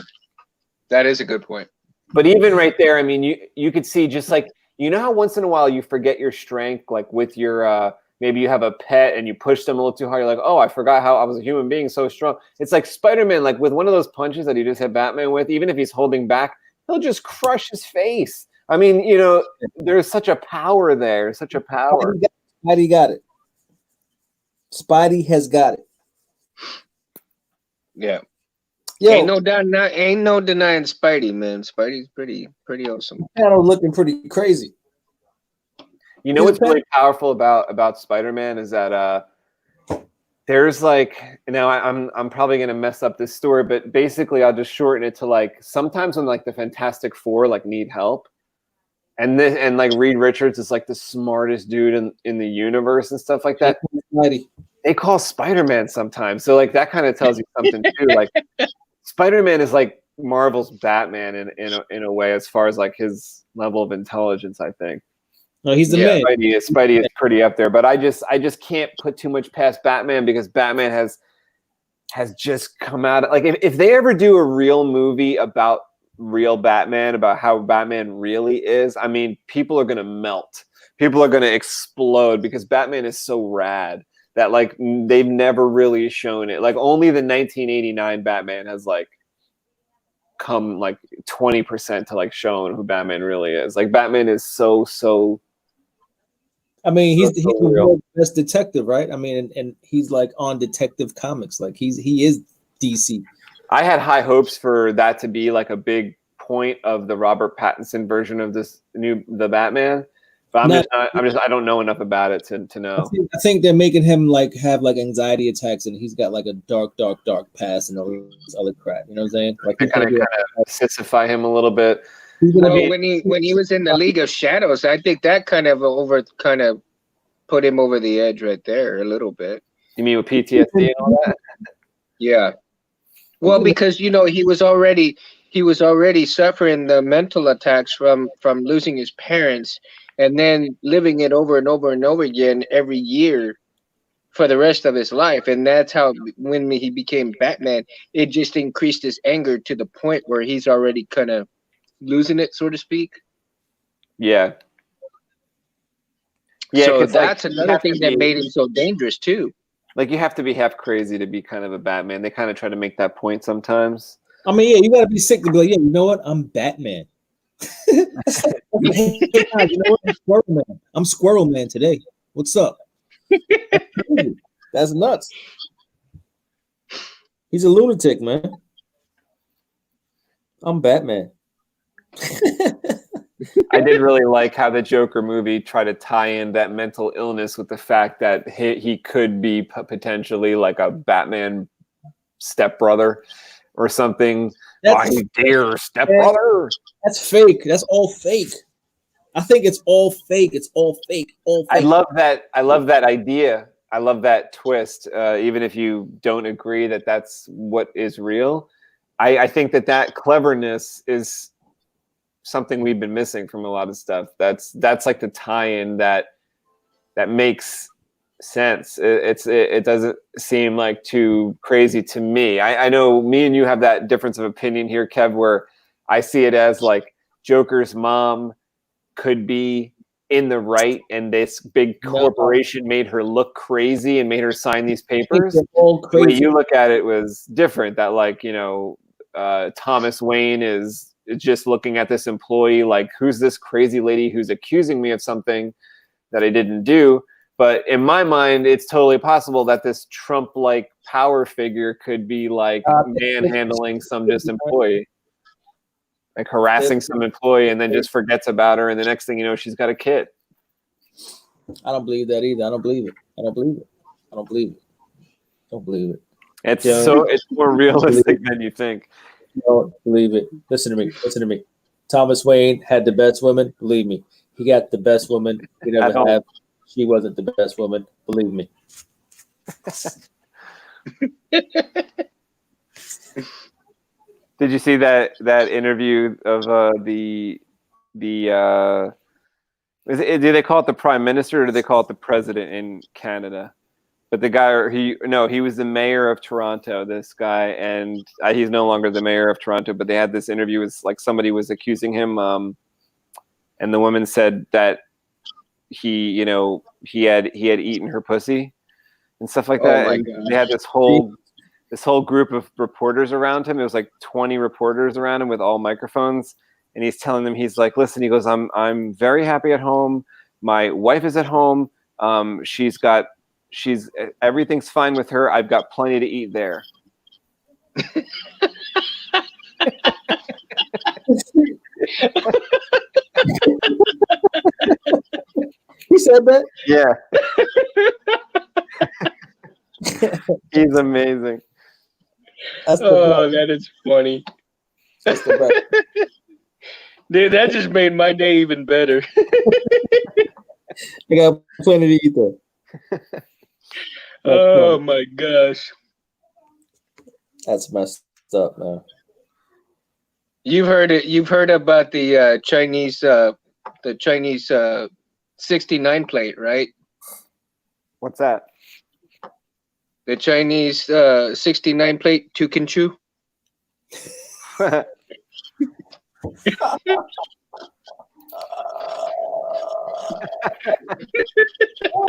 that is a good point. But even right there, I mean, you could see just like, you know how once in a while you forget your strength, like with your maybe you have a pet and you push them a little too hard. You're like, oh, I forgot how I was a human being so strong. It's like Spider-Man, like with one of those punches that he just hit Batman with, even if he's holding back, he'll just crush his face. I mean, you know, there's such a power there, such a power. Spidey got it. Spidey has got it. Yeah. Yo, ain't no denying Spidey, man. Spidey's pretty awesome. panel looking pretty crazy. You know what's really powerful about Spider-Man is that there's like, now I'm probably gonna mess up this story, but basically I'll just shorten it to like sometimes when like the Fantastic Four like need help, and like Reed Richards is like the smartest dude in the universe and stuff like that. They call Spider-Man sometimes, so like that kind of tells you something too. Like Spider-Man is like Marvel's Batman in a way as far as like his level of intelligence, I think. No, he's the man. Spidey is pretty up there, but I just can't put too much past Batman because Batman has just come out. Like if they ever do a real movie about real Batman, about how Batman really is, I mean, people are gonna melt. People are gonna explode because Batman is so rad that like they've never really shown it. Like only the 1989 Batman has like come like 20% to like showing who Batman really is. Like Batman is so. I mean, he's the world's best detective, right? I mean, and he's like on Detective Comics, like he is DC. I had high hopes for that to be like a big point of the Robert Pattinson version of the Batman, but I don't know enough about it to know. I think they're making him like have like anxiety attacks, and he's got like a dark past and all this other crap. You know what I'm saying? Like they kind of sissify him a little bit. Well, when he was in the League of Shadows, I think that kind of put him over the edge right there a little bit. You mean with PTSD and all that? Yeah. Well, because he was already suffering the mental attacks from losing his parents, and then living it over and over and over again every year for the rest of his life. And that's how when he became Batman, it just increased his anger to the point where he's already kind of losing it, so to speak. Yeah. So that's like, another thing that made him so dangerous too. Like you have to be half crazy to be kind of a Batman. They kind of try to make that point sometimes. I mean, yeah, you gotta be sick to be like, yeah, you know what? I'm Batman. You know what? I'm Squirrel Man. I'm Squirrel Man today. What's up? That's nuts. He's a lunatic, man. I'm Batman. I did really like how the Joker movie tried to tie in that mental illness with the fact that he could be potentially like a Batman stepbrother or something. Why, dear stepbrother? That's fake. That's all fake. I think it's all fake. It's all fake. All fake. I love that idea. I love that twist. Even if you don't agree that that's what is real, I think that cleverness is something we've been missing from a lot of stuff. That's like the tie-in that makes sense. It doesn't seem like too crazy to me. I know me and you have that difference of opinion here, Kev, where I see it as like Joker's mom could be in the right, and this big corporation made her look crazy and made her sign these papers. The way you look at it was different. That like Thomas Wayne is just looking at this employee like, who's this crazy lady who's accusing me of something that I didn't do? But in my mind, it's totally possible that this Trump-like power figure could be like manhandling some just employee, like harassing some employee, and then just forgets about her, and the next thing you know, she's got a kid. I don't believe that either. I don't believe it. It's more realistic than you think. Don't believe it. Listen to me. Thomas Wayne had the best woman. Believe me. He got the best woman he could ever have. She wasn't the best woman. Believe me. Did you see that interview of do they call it the prime minister or do they call it the president in Canada? But the guy, he was the mayor of Toronto, this guy, and he's no longer the mayor of Toronto, but they had this interview with like somebody was accusing him, and the woman said that he had eaten her pussy and stuff like that. And they had this whole group of reporters around him. It was like 20 reporters around him with all microphones, and he's telling them, he's like, listen, he goes, I'm very happy at home. My wife is at home. Everything's fine with her. I've got plenty to eat there. He said that? Yeah. He's amazing. That's the Oh, best. that is funny. That's the best. Dude, that just made my day even better. I got plenty to eat though. Oh my gosh. That's messed up, man. You've heard it. You've heard about the Chinese 69 plate, right? What's that? The Chinese 69 plate Tukinchu.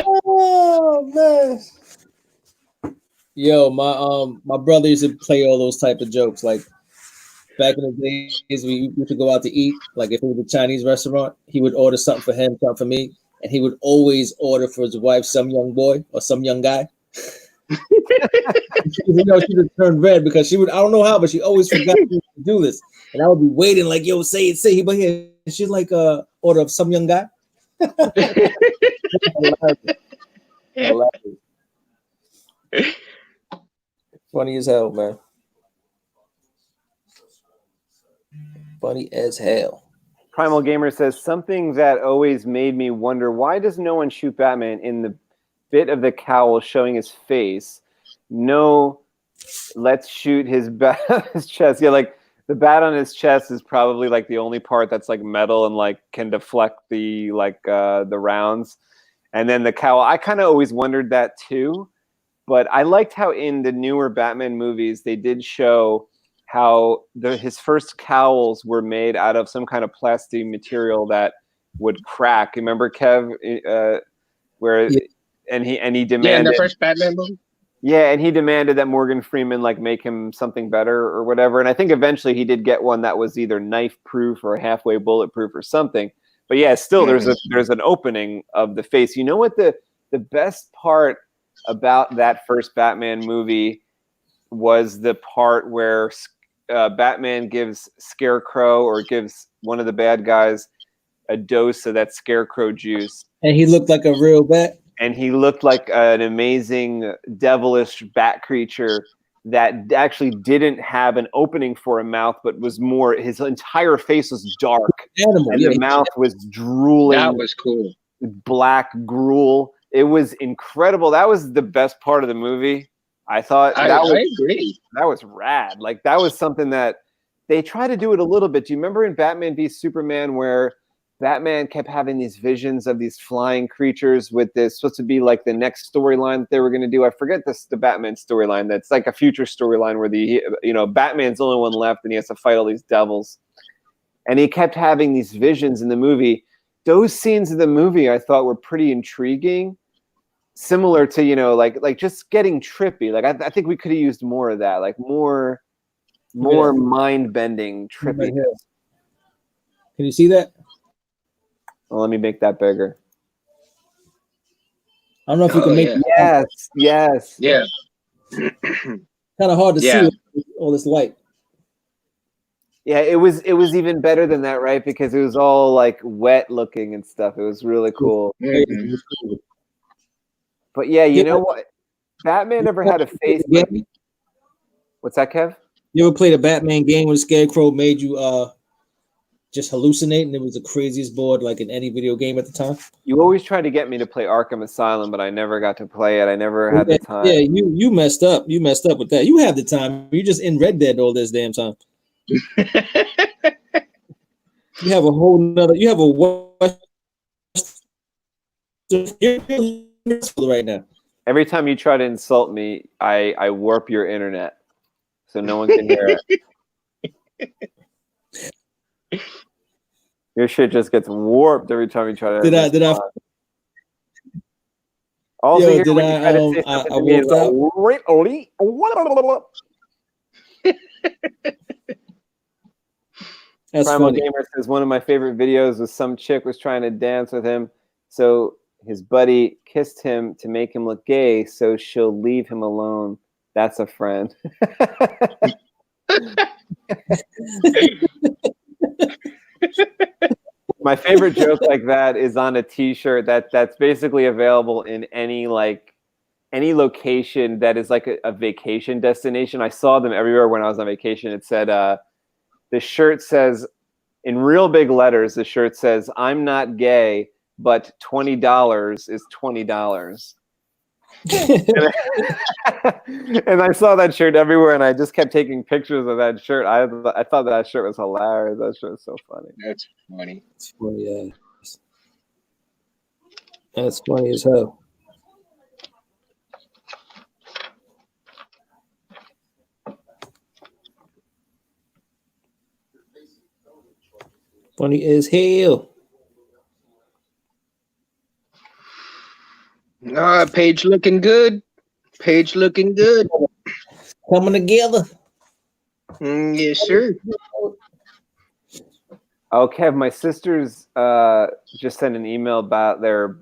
Oh man. Yo, my brother used to play all those type of jokes. Like back in the days, we used to go out to eat. Like if it was a Chinese restaurant, he would order something for him, something for me, and he would always order for his wife some young boy or some young guy. You know, she would turn red because she would. I don't know how, but she always forgot to do this, and I would be waiting like, "Yo, say it." But here, she's like, order of some young guy. Funny as hell, man. Funny as hell. Primal Gamer says something that always made me wonder, why does no one shoot Batman in the bit of the cowl showing his face? No, let's shoot his his chest. Yeah, like the bat on his chest is probably like the only part that's like metal and like can deflect the the rounds. And then the cowl, I kind of always wondered that too. But I liked how in the newer Batman movies they did show how his first cowls were made out of some kind of plastic material that would crack. Remember, Kev, where and he demanded, yeah, in the first Batman movie. Yeah, and he demanded that Morgan Freeman like make him something better or whatever. And I think eventually he did get one that was either knife proof or halfway bulletproof or something. But yeah, still there's an opening of the face. You know what the best part about that first Batman movie was? The part where Batman gives Scarecrow or gives one of the bad guys a dose of that Scarecrow juice. And he looked like a real bat. And he looked like an amazing devilish bat creature that actually didn't have an opening for a mouth, but was more, his entire face was dark. Animal, and the mouth was drooling. That was cool. Black gruel. It was incredible. That was the best part of the movie. I thought I agree. That was rad. Like that was something that they tried to do it a little bit. Do you remember in Batman v Superman where Batman kept having these visions of these flying creatures with this supposed to be like the next storyline that they were going to do? I forget the Batman storyline. That's like a future storyline where Batman's the only one left and he has to fight all these devils. And he kept having these visions in the movie. Those scenes of the movie I thought were pretty intriguing. Similar to, like just getting trippy. Like I think we could have used more of that, like more mind-bending trippy. Can you see that? Well, let me make that bigger. I don't know if you can make it. Yes. Yeah. Kind of hard to see with all this light. Yeah, it was even better than that, right? Because it was all like wet looking and stuff. It was really cool. Mm-hmm. But yeah, you know what? Batman never had a face. What's that, Kev? You ever played a Batman game where the Scarecrow made you just hallucinate, and it was the craziest board like in any video game at the time? You always tried to get me to play Arkham Asylum, but I never got to play it. I never had the time. Yeah, you messed up. You messed up with that. You have the time. You just in Red Dead all this damn time. You have a whole nother. You have a right now. Every time you try to insult me, I warp your internet so no one can hear it. Your shit just gets warped every time you try to. Did I? Also, Yo, here did when you try to say I something to me, That's Primal funny. Gamer says one of my favorite videos was some chick was trying to dance with him, so his buddy kissed him to make him look gay, so she'll leave him alone. That's a friend. My favorite joke like that is on a T-shirt that's basically available in any location that is like a vacation destination. I saw them everywhere when I was on vacation. It said the shirt says in real big letters. The shirt says, "I'm not gay, but $20 is $20." And I saw that shirt everywhere, and I just kept taking pictures of that shirt. I thought that shirt was hilarious. That shirt was so funny. That's funny. It's funny, yeah. That's funny as hell. Funny as hell. Page looking good. Page looking good. Coming together. Yes, sir. Oh, Kev, my sisters just sent an email about their.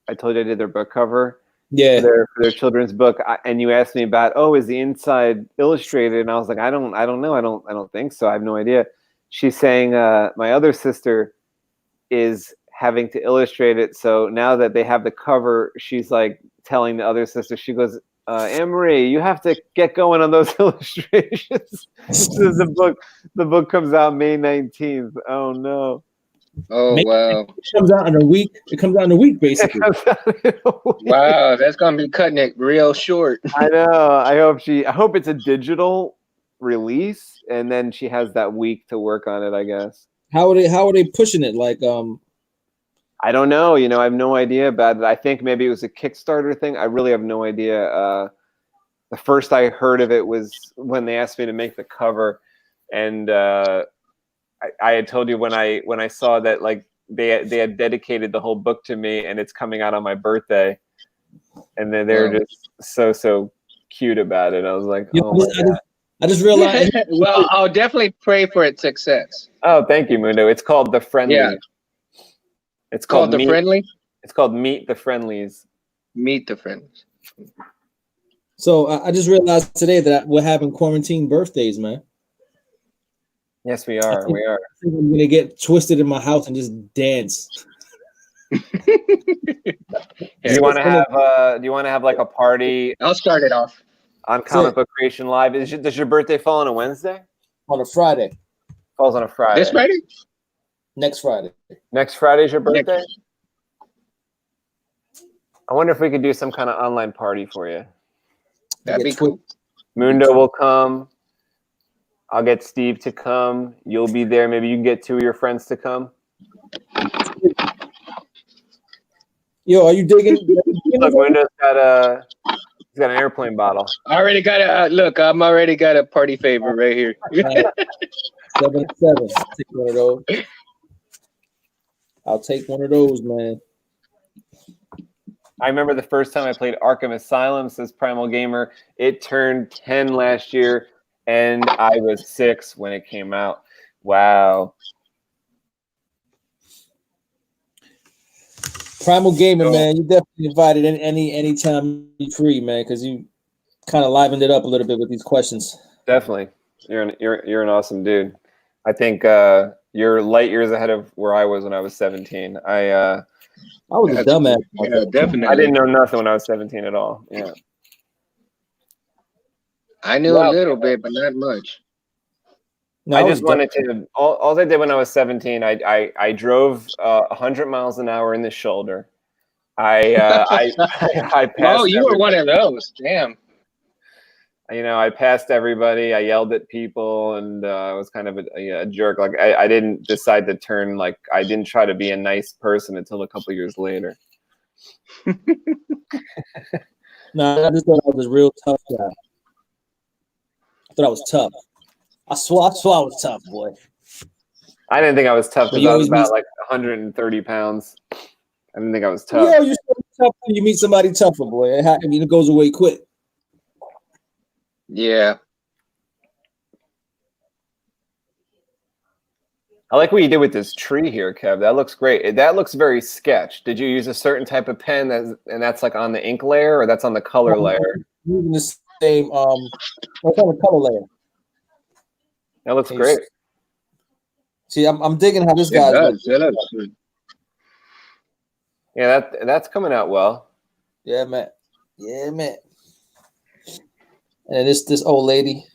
I told you I did their book cover. Yeah. For their children's book, and you asked me about, is the inside illustrated? And I was like, I don't know. I don't think so. I have no idea. She's saying my other sister is having to illustrate it. So now that they have the cover, she's like telling the other sister, she goes, Anne-Marie, you have to get going on those illustrations. The book comes out May 19th. Oh no. Oh wow. It comes out in a week. It comes out in a week, basically. Wow, that's gonna be cutting it real short. I know. I hope it's a digital release, and then she has that week to work on it, I guess. How are they pushing it? Like I don't know. I have no idea about it. I think maybe it was a Kickstarter thing. I really have no idea. The first I heard of it was when they asked me to make the cover, and I had told you when I saw that like they had dedicated the whole book to me, and it's coming out on my birthday, and then they're just so cute about it. I was like, oh my God. I just realized. Well, I'll definitely pray for its success. Oh, thank you, Mundo. It's called The Friendly. Yeah. It's called The Friendly? It's called Meet the Friendlies. Meet the Friendlies. So I just realized today that we're having quarantine birthdays, man. Yes, we are. We are. I think I'm gonna get twisted in my house and just dance. Do you want to have like a party? I'll start it off On Comic Book Creation Live. Does your birthday fall on a Wednesday? On a Friday. Falls on a Friday. This Friday? Next Friday. Next Friday is your birthday? I wonder if we could do some kind of online party for you. That'd be cool. Mundo will come. I'll get Steve to come. You'll be there. Maybe you can get 2 of your friends to come. Yo, are you digging? Look, Mundo's got he's got an airplane bottle. I already got I'm already got a party favor right here. 7-7. Take one of those. I'll take one of those, man. I remember the first time I played Arkham Asylum, says Primal Gamer. It turned 10 last year, and I was 6 when it came out. Wow. Primal Gamer, man, you definitely invited anytime you're free, man, because you kind of livened it up a little bit with these questions. Definitely. You're an awesome dude. I think you're light years ahead of where I was when I was 17. I was a dumbass. Yeah, definitely. I didn't know nothing when I was 17 at all. Yeah. I knew a little bit, but not much. No, I just wanted to. All I did when I was 17, I drove 100 miles an hour in the shoulder. I passed. Oh, you were one of those. Damn. I passed everybody. I yelled at people, and I was kind of a jerk. Like I didn't decide to turn. Like I didn't try to be a nice person until a couple years later. No, I just thought I was a real tough guy. I thought I was tough. I swore I was tough, boy. I didn't think I was tough because I was about like 130 pounds. I didn't think I was tough. Yeah, you're so tough when you meet somebody tougher, boy. It goes away quick. Yeah. I like what you did with this tree here, Kev. That looks great. That looks very sketch. Did you use a certain type of pen and that's like on the ink layer or that's on the color layer? Using the same what kind of color layer. That looks Can you great. See, I'm digging how this It guy's does. It looks good. Yeah, that's coming out well. Yeah, man. Yeah, man. And this old lady.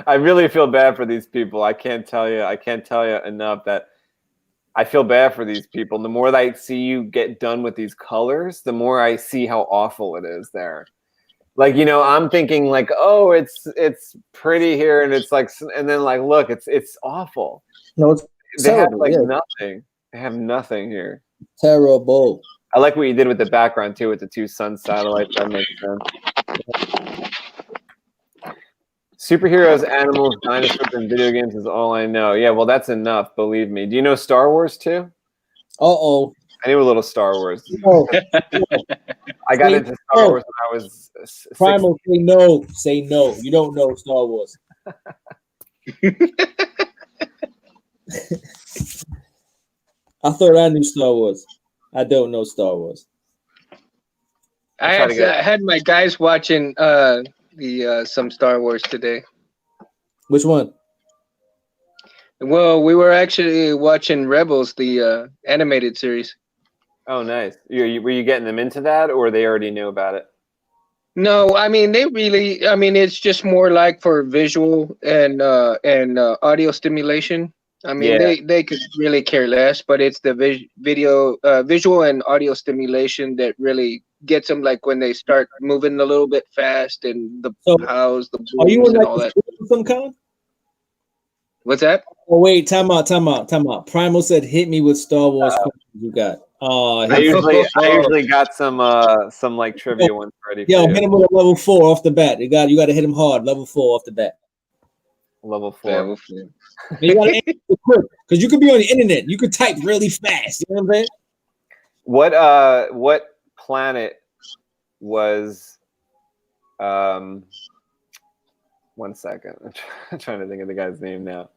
I really feel bad for these people. I can't tell you enough that I feel bad for these people. The more that I see you get done with these colors, the more I see how awful it is there. Like, you know, I'm thinking like, oh, it's pretty here, and it's like, and then like, look, it's awful. No, it's They have terrible. like Yeah, nothing. They have nothing here. terrible. I like what you did with the background too, with the two sun satellites. That makes sense. Superheroes, animals, dinosaurs, and video games is all I know. Yeah, well, that's enough. Believe me. Do you know Star Wars too? Uh-oh. I knew a little Star Wars. No. I got into Star Wars when I was 16. Primal, say no. Say no. You don't know Star Wars. I thought I knew Star Wars. I don't know Star Wars. I had my guys watching some Star Wars today. Which one? Well, we were actually watching Rebels, the animated series. Oh, nice. Were you getting them into that, or they already knew about it? No, I mean it's just more like for visual and audio stimulation. I mean, Yeah. they could really care less, but it's the visual and audio stimulation that really gets them, like when they start moving a little bit fast and the hows, the Are you booms in and like all that. some kind? What's that? Oh wait, time out. Primal said, "Hit me with Star Wars questions you got." Oh, I usually got some like trivia ones ready for yo, you. hit him with a level 4 off the bat. You got to hit him hard, level 4 off the bat. Level 4. Level 4. You got to answer quick because you could be on the internet. You could type really fast. You know what I'm saying? What planet was? One second. I'm trying to think of the guy's name now.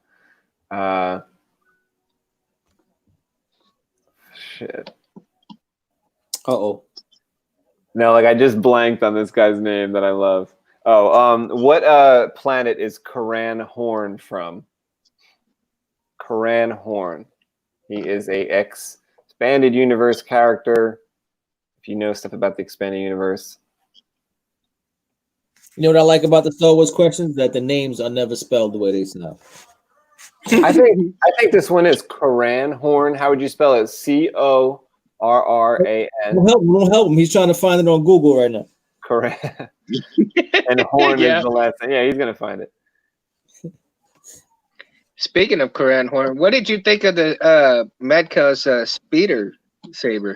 Shit. Uh-oh. No, like I just blanked on this guy's name that I love. Oh, what planet is Karan Horn from? Karan Horn. He is a expanded universe character. If you know stuff about the expanded universe. You know what I like about the Star Wars questions? That the names are never spelled the way they sound. I think this one is Karan Horn. How would you spell it? Corran. Don't help him. He's trying to find it on Google right now. Karan. And Horn is the last name. Yeah, he's gonna find it. Speaking of Karan Horn, what did you think of the Madcow's speeder saber?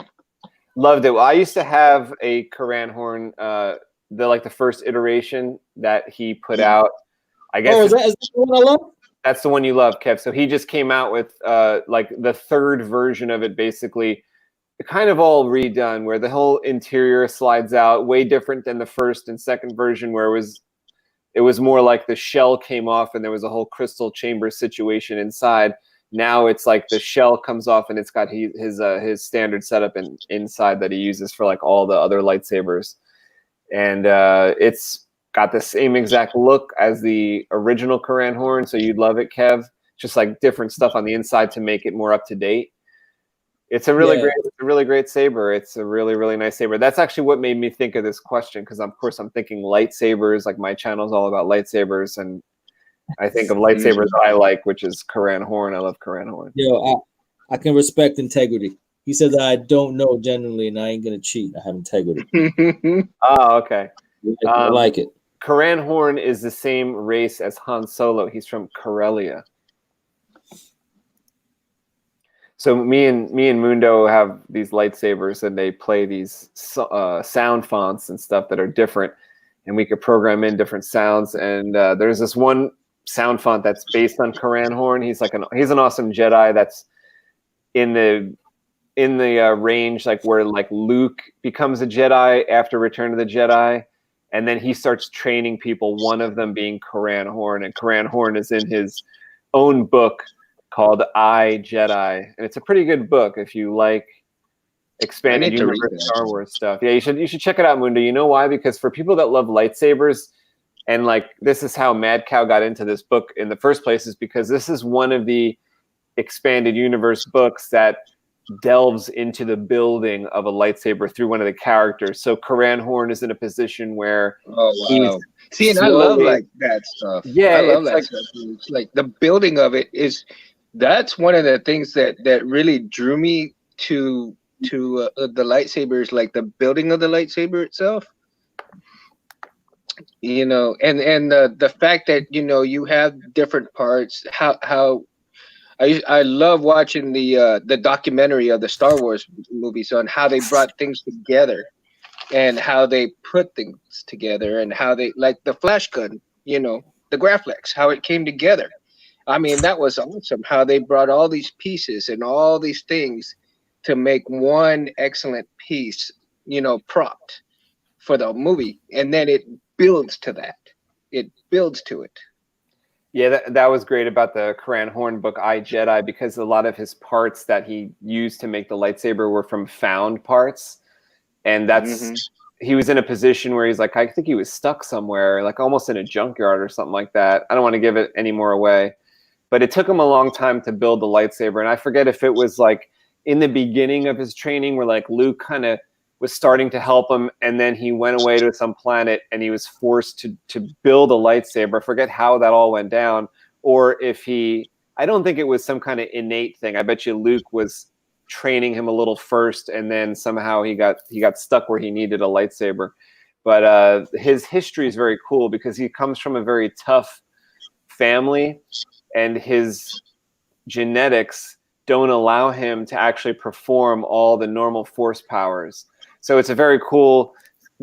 Loved it. Well, I used to have a Karan Horn, the first iteration that he put out. I guess is that the one I love? That's the one you love, Kev. So he just came out with like the third version of it, basically kind of all redone, where the whole interior slides out, way different than the first and second version, where it was more like the shell came off and there was a whole crystal chamber situation inside. Now it's like the shell comes off and it's got his standard setup inside that he uses for like all the other lightsabers. And it's got the same exact look as the original Karan Horn, so you'd love it, Kev. Just like different stuff on the inside to make it more up to date. It's a really great saber. It's a really, really nice saber. That's actually what made me think of this question, because of course I'm thinking lightsabers. Like my channel's all about lightsabers, and I think of lightsabers I like, which is Karan Horn. I love Karan Horn. Yo, I can respect integrity. He said that I don't know genuinely, and I ain't gonna cheat. I have integrity. Oh, okay. I like it. Karan Horn is the same race as Han Solo. He's from Corellia. So me and Mundo have these lightsabers, and they play these sound fonts and stuff that are different, and we could program in different sounds. And there's this one sound font that's based on Karan Horn. He's an awesome Jedi that's in the range like where like Luke becomes a Jedi after Return of the Jedi, and then he starts training people. One of them being Karan Horn, and Karan Horn is in his own book called I, Jedi, and it's a pretty good book if you like expanded universe Star Wars stuff. Yeah, you should check it out, Mundo. You know why? Because for people that love lightsabers, and like this is how Mad Cow got into this book in the first place, is because this is one of the expanded universe books that delves into the building of a lightsaber through one of the characters. So Karan Horn is in a position where see, and I love like that stuff. Yeah, I love that stuff. It's like the building of it is, that's one of the things that really drew me to the lightsabers, like the building of the lightsaber itself. You know, and the fact that, you know, you have different parts, how I love watching the documentary of the Star Wars movies on how they brought things together and how they put things together and how they, like the flash gun, you know, the Graflex, how it came together. I mean, that was awesome how they brought all these pieces and all these things to make one excellent piece, you know, propped for the movie. And then it builds to that. It builds to it. Yeah, that was great about the Karan Horn book, I, Jedi, because a lot of his parts that he used to make the lightsaber were from found parts. And that's, he was in a position where he's like, I think he was stuck somewhere, like almost in a junkyard or something like that. I don't want to give it any more away. But it took him a long time to build the lightsaber. And I forget if it was like in the beginning of his training where like Luke kind of was starting to help him, and then he went away to some planet and he was forced to build a lightsaber. I forget how that all went down, or if I don't think it was some kind of innate thing. I bet you Luke was training him a little first, and then somehow he got stuck where he needed a lightsaber. But his history is very cool because he comes from a very tough family, and his genetics don't allow him to actually perform all the normal force powers. So it's a very cool,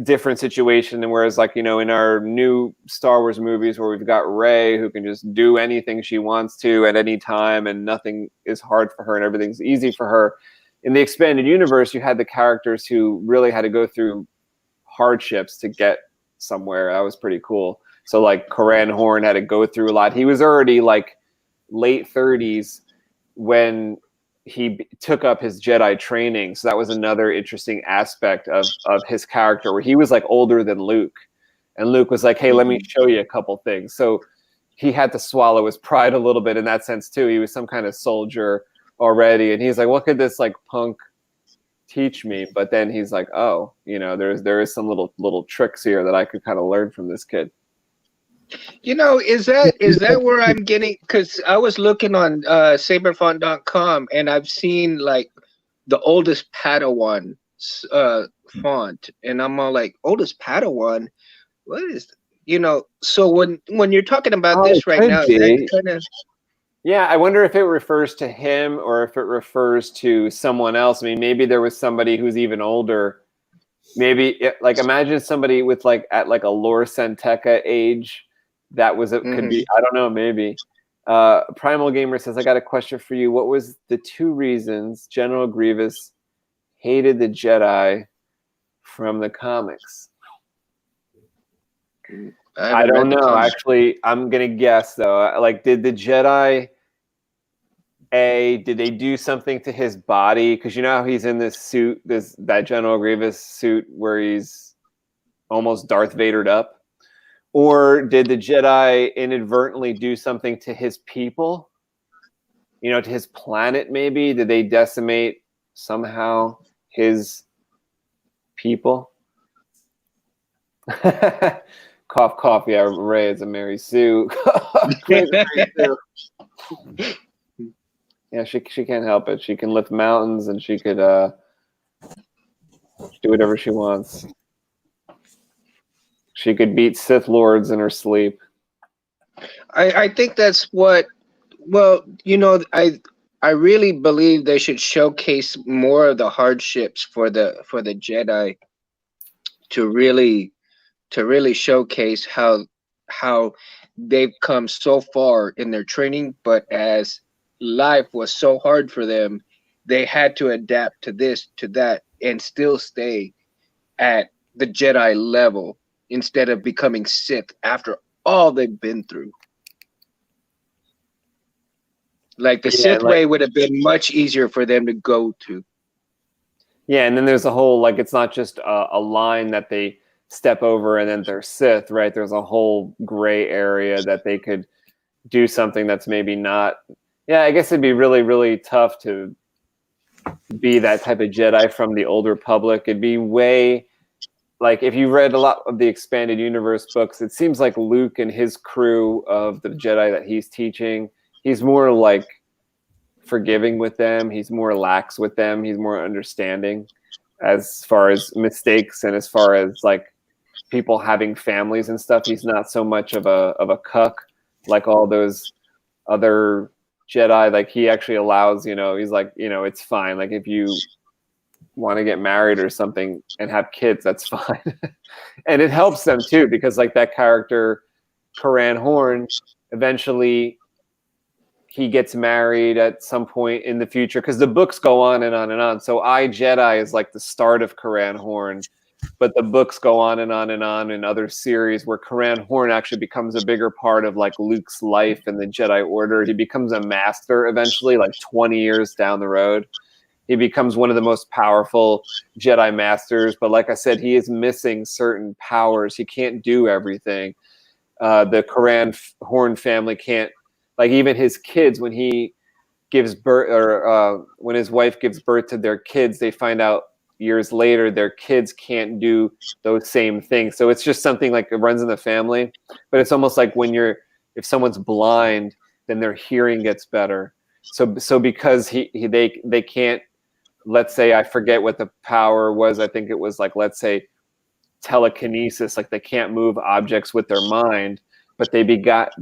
different situation than whereas, like, you know, in our new Star Wars movies where we've got Rey who can just do anything she wants to at any time and nothing is hard for her and everything's easy for her. In the expanded universe, you had the characters who really had to go through hardships to get somewhere. That was pretty cool. So like Karan Horn had to go through a lot. He was already like late 30s when he took up his Jedi training. So that was another interesting aspect of his character, where he was like older than Luke, and Luke was like, hey, let me show you a couple things. So he had to swallow his pride a little bit in that sense too. He was some kind of soldier already, and he's like, what could this like punk teach me? But then he's like, oh, you know, there is some little tricks here that I could kind of learn from this kid. You know, is that where I'm getting, because I was looking on saberfont.com and I've seen like the oldest Padawan font, and I'm all like, oldest Padawan? What is, you know, so when you're talking about this right now, yeah, I wonder if it refers to him or if it refers to someone else. I mean, maybe there was somebody who's even older. Maybe like imagine somebody with like at like a Lor Santeca age. That was, it could be, I don't know, maybe. Primal Gamer says, I got a question for you. What was the 2 reasons General Grievous hated the Jedi from the comics? I don't know. Actually, I'm going to guess, though. Like, did the Jedi, did they do something to his body? Because you know how he's in this suit, that General Grievous suit where he's almost Darth Vadered up? Or did the Jedi inadvertently do something to his people? You know, to his planet, maybe? Did they decimate somehow his people? Cough, cough. Yeah, Ray is a Mary Sue. Yeah, she can't help it. She can lift mountains and she could do whatever she wants. She could beat Sith Lords in her sleep. I think that's what, well, you know, I really believe they should showcase more of the hardships for the Jedi to really showcase how they've come so far in their training, but as life was so hard for them, they had to adapt to this, to that, and still stay at the Jedi level instead of becoming Sith after all they've been through. Like the Sith way would have been much easier for them to go to. Yeah, and then there's a whole, like, it's not just a line that they step over and then they're Sith, right? There's a whole gray area that they could do something that's maybe not. Yeah, I guess it'd be really, really tough to be that type of Jedi from the Old Republic. It'd be way, like, if you read a lot of the expanded universe books, it seems like Luke and his crew of the Jedi that he's teaching, he's more like forgiving with them. He's more lax with them. He's more understanding as far as mistakes and as far as like people having families and stuff. He's not so much of a cuck like all those other Jedi. Like he actually allows, he's like, it's fine. Like if you want to get married or something and have kids, that's fine. And it helps them too, because like that character, Karan Horn, eventually he gets married at some point in the future, because the books go on and on and on. So I, Jedi is like the start of Karan Horn, but the books go on and on and on in other series where Karan Horn actually becomes a bigger part of like Luke's life and the Jedi Order. He becomes a master eventually, like 20 years down the road. He becomes one of the most powerful Jedi masters. But like I said, he is missing certain powers. He can't do everything. The Karan Horn family can't, like even his kids, when he gives birth, or when his wife gives birth to their kids, they find out years later their kids can't do those same things. So it's just something like it runs in the family. But it's almost like if someone's blind, then their hearing gets better. So because they can't, let's say, I forget what the power was. I think it was like, let's say, telekinesis. Like they can't move objects with their mind, but they got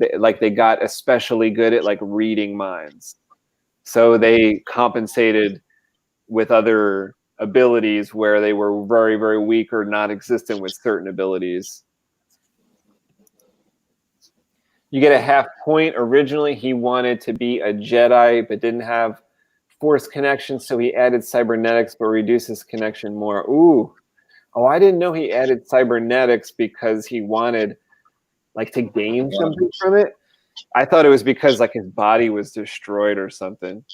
especially good at like reading minds. So they compensated with other abilities where they were very, very weak or non-existent with certain abilities. You get a half point. Originally, he wanted to be a Jedi, but didn't have Force connection, so he added cybernetics, but reduces connection more. Ooh. Oh, I didn't know he added cybernetics because he wanted like to gain something from it. I thought it was because like his body was destroyed or something.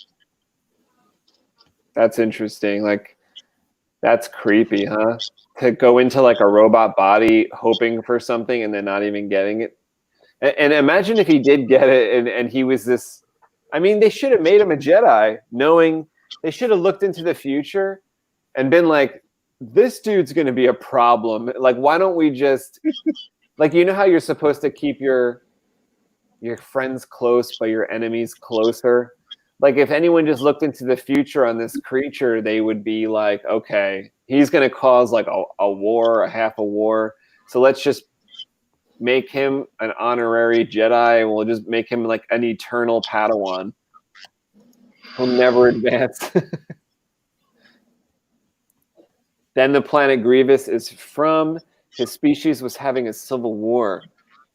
That's interesting. Like that's creepy, huh? To go into like a robot body hoping for something and then not even getting it. And imagine if he did get it and he was this. I mean, they should have made him a Jedi, knowing they should have looked into the future and been like, this dude's going to be a problem. Like, why don't we just, like, you know how you're supposed to keep your friends close, but your enemies closer? Like, if anyone just looked into the future on this creature, they would be like, okay, he's going to cause like a war, a half a war. So let's just make him an honorary Jedi, and we'll just make him like an eternal Padawan. He'll never advance. Then the planet Grievous is from. His species was having a civil war.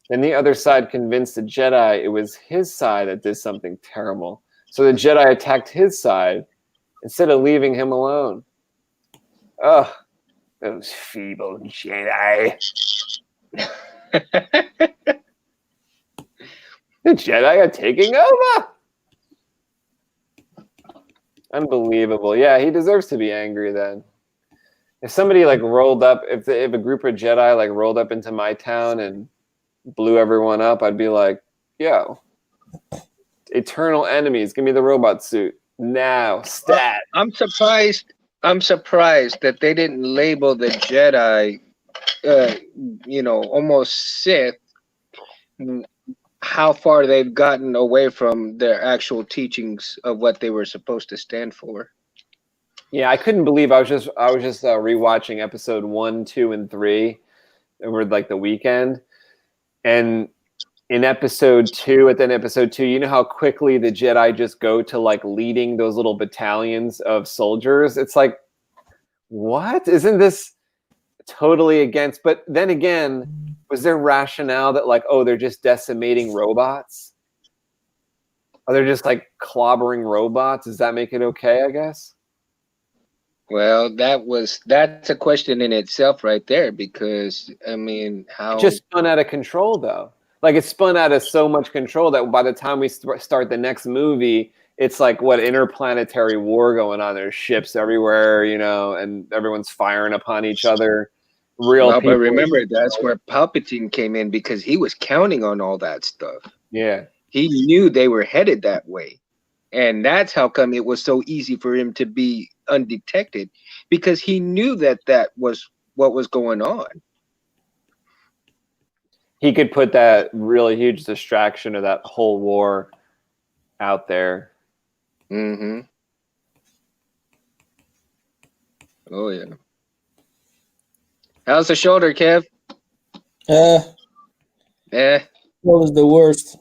Then the other side convinced the Jedi it was his side that did something terrible. So the Jedi attacked his side instead of leaving him alone. Ugh, those feeble Jedi. The Jedi are taking over. Unbelievable. Yeah, he deserves to be angry then. If somebody like rolled up, if a group of Jedi like rolled up into my town and blew everyone up, I'd be like, yo, eternal enemies, give me the robot suit now, stat. I'm surprised that they didn't label the Jedi almost Sith, how far they've gotten away from their actual teachings of what they were supposed to stand for. Yeah, I couldn't believe I was just rewatching episode 1, 2, and 3 over like the weekend, and in episode 2, at the end of episode 2, you know how quickly the Jedi just go to like leading those little battalions of soldiers. It's like, what? Isn't this totally against? But then again, was there rationale that like, oh, they're just decimating robots? Are they just like clobbering robots? Does that make it okay, I guess? Well, that's a question in itself right there, because I mean, how it just spun out of control though. Like it spun out of so much control that by the time we start the next movie, it's like what interplanetary war going on. There's ships everywhere, you know, and everyone's firing upon each other. Real people. But remember, that's where Palpatine came in because he was counting on all that stuff. Yeah. He knew they were headed that way. And that's how come it was so easy for him to be undetected, because he knew that that was what was going on. He could put that really huge distraction of that whole war out there. Mm-hmm. Oh, yeah. How's the shoulder, Kev? That was the worst.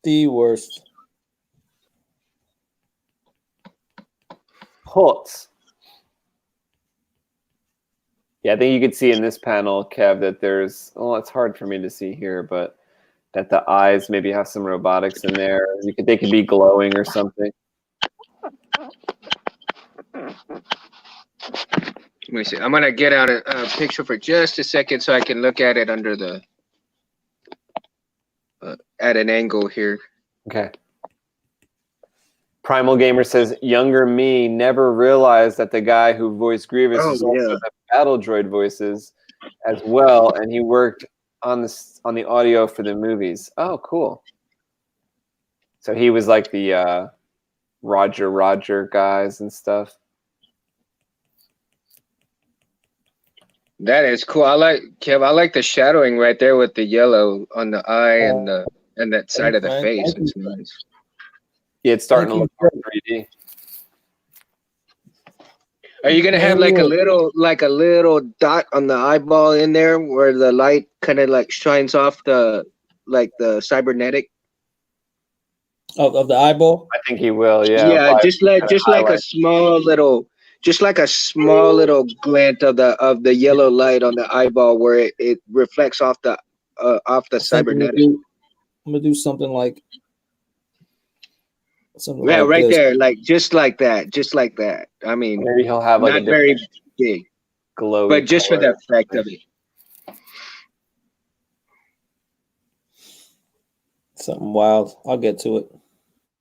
The worst. Hot. Yeah, I think you could see in this panel, Kev, that there's, well, it's hard for me to see here, but that the eyes maybe have some robotics in there. They could be glowing or something. Let me see. I'm gonna get out a picture for just a second so I can look at it under the at an angle here. Okay. Primal Gamer says, younger me never realized that the guy who voiced Grievous is also the Battle Droid voices as well, and he worked on the audio for the movies. Oh, cool. So he was like the Roger guys and stuff. That is cool. I like, Kev, I like the shadowing right there with the yellow on the eye and that side of the face. It's nice. Yeah, it's starting to look more 3D. Are you gonna have like a little dot on the eyeball in there where the light kind of like shines off the cybernetic of the eyeball? I think he will. Yeah. Yeah, just like a small little glint of the yellow light on the eyeball where it reflects off the cybernetic. I'm gonna do something like. Yeah, like right this. There, like just like that. I mean, maybe he'll have like not very big, glow, but just for the effect of it. Something wild. I'll get to it.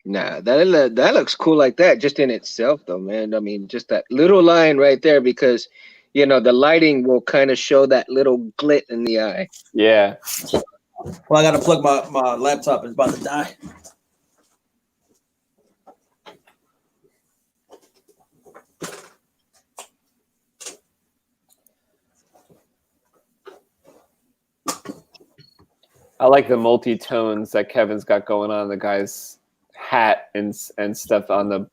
Nah, that looks cool like that, just in itself, though, man. I mean, just that little line right there, because you know the lighting will kind of show that little glit in the eye. Yeah. Well, I gotta plug my laptop. It's about to die. I like the multi-tones that Kevin's got going on the guy's hat and stuff on the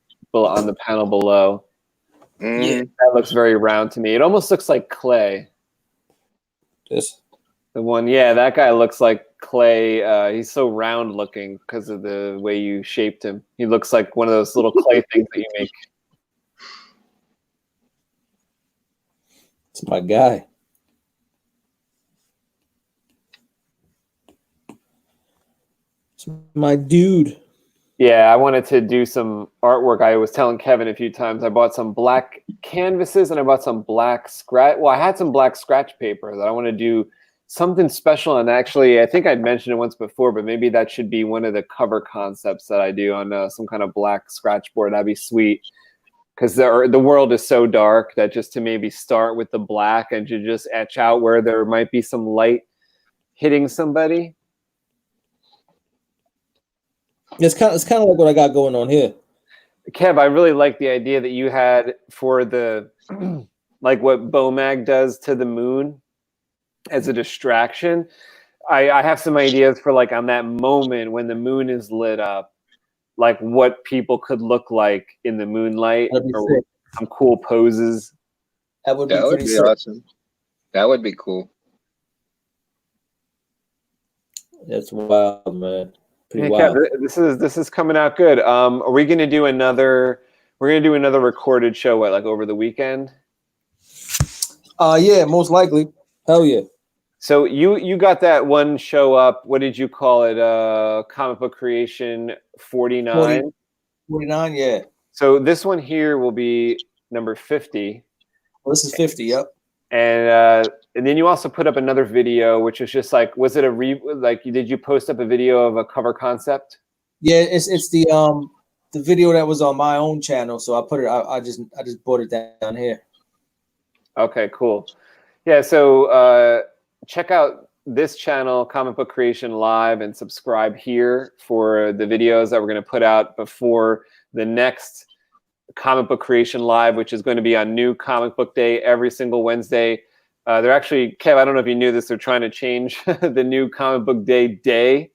panel below. Yeah, that looks very round to me. It almost looks like clay. This? The one, yeah, that guy looks like clay. He's so round looking because of the way you shaped him. He looks like one of those little clay things that you make. It's my guy. It's my dude. Yeah, I wanted to do some artwork. I was telling Kevin a few times I bought some black canvases and I bought some black scratch. Well, I had some black scratch paper that I want to do something special. And actually, I think I'd mentioned it once before, but maybe that should be one of the cover concepts that I do on some kind of black scratch board. That'd be sweet. Because the world is so dark that just to maybe start with the black and to just etch out where there might be some light hitting somebody. It's kind of like what I got going on here. Kev, I really like the idea that you had for the like what Bomag does to the moon as a distraction. I have some ideas for like on that moment when the moon is lit up, like what people could look like in the moonlight or some cool poses. That would be awesome. That would be cool. That's wild, man. Hey, Kev, this is coming out good. Are we gonna do another? We're gonna do another recorded show. What, like over the weekend? Yeah, most likely. Hell yeah. So you got that one show up. What did you call it? Comic Book Creation 49. 49, yeah. So this one here will be number 50. Well, this is 50. Yep. And then you also put up another video, which is just like, was it did you post up a video of a cover concept? Yeah, it's the video that was on my own channel, so I put it. I just brought it down here. Okay, cool. Yeah, so check out this channel, Comic Book Creation Live, and subscribe here for the videos that we're going to put out before the next Comic Book Creation Live, which is going to be on New Comic Book Day every single Wednesday. They're actually, Kev, I don't know if you knew this, they're trying to change the New Comic Book Day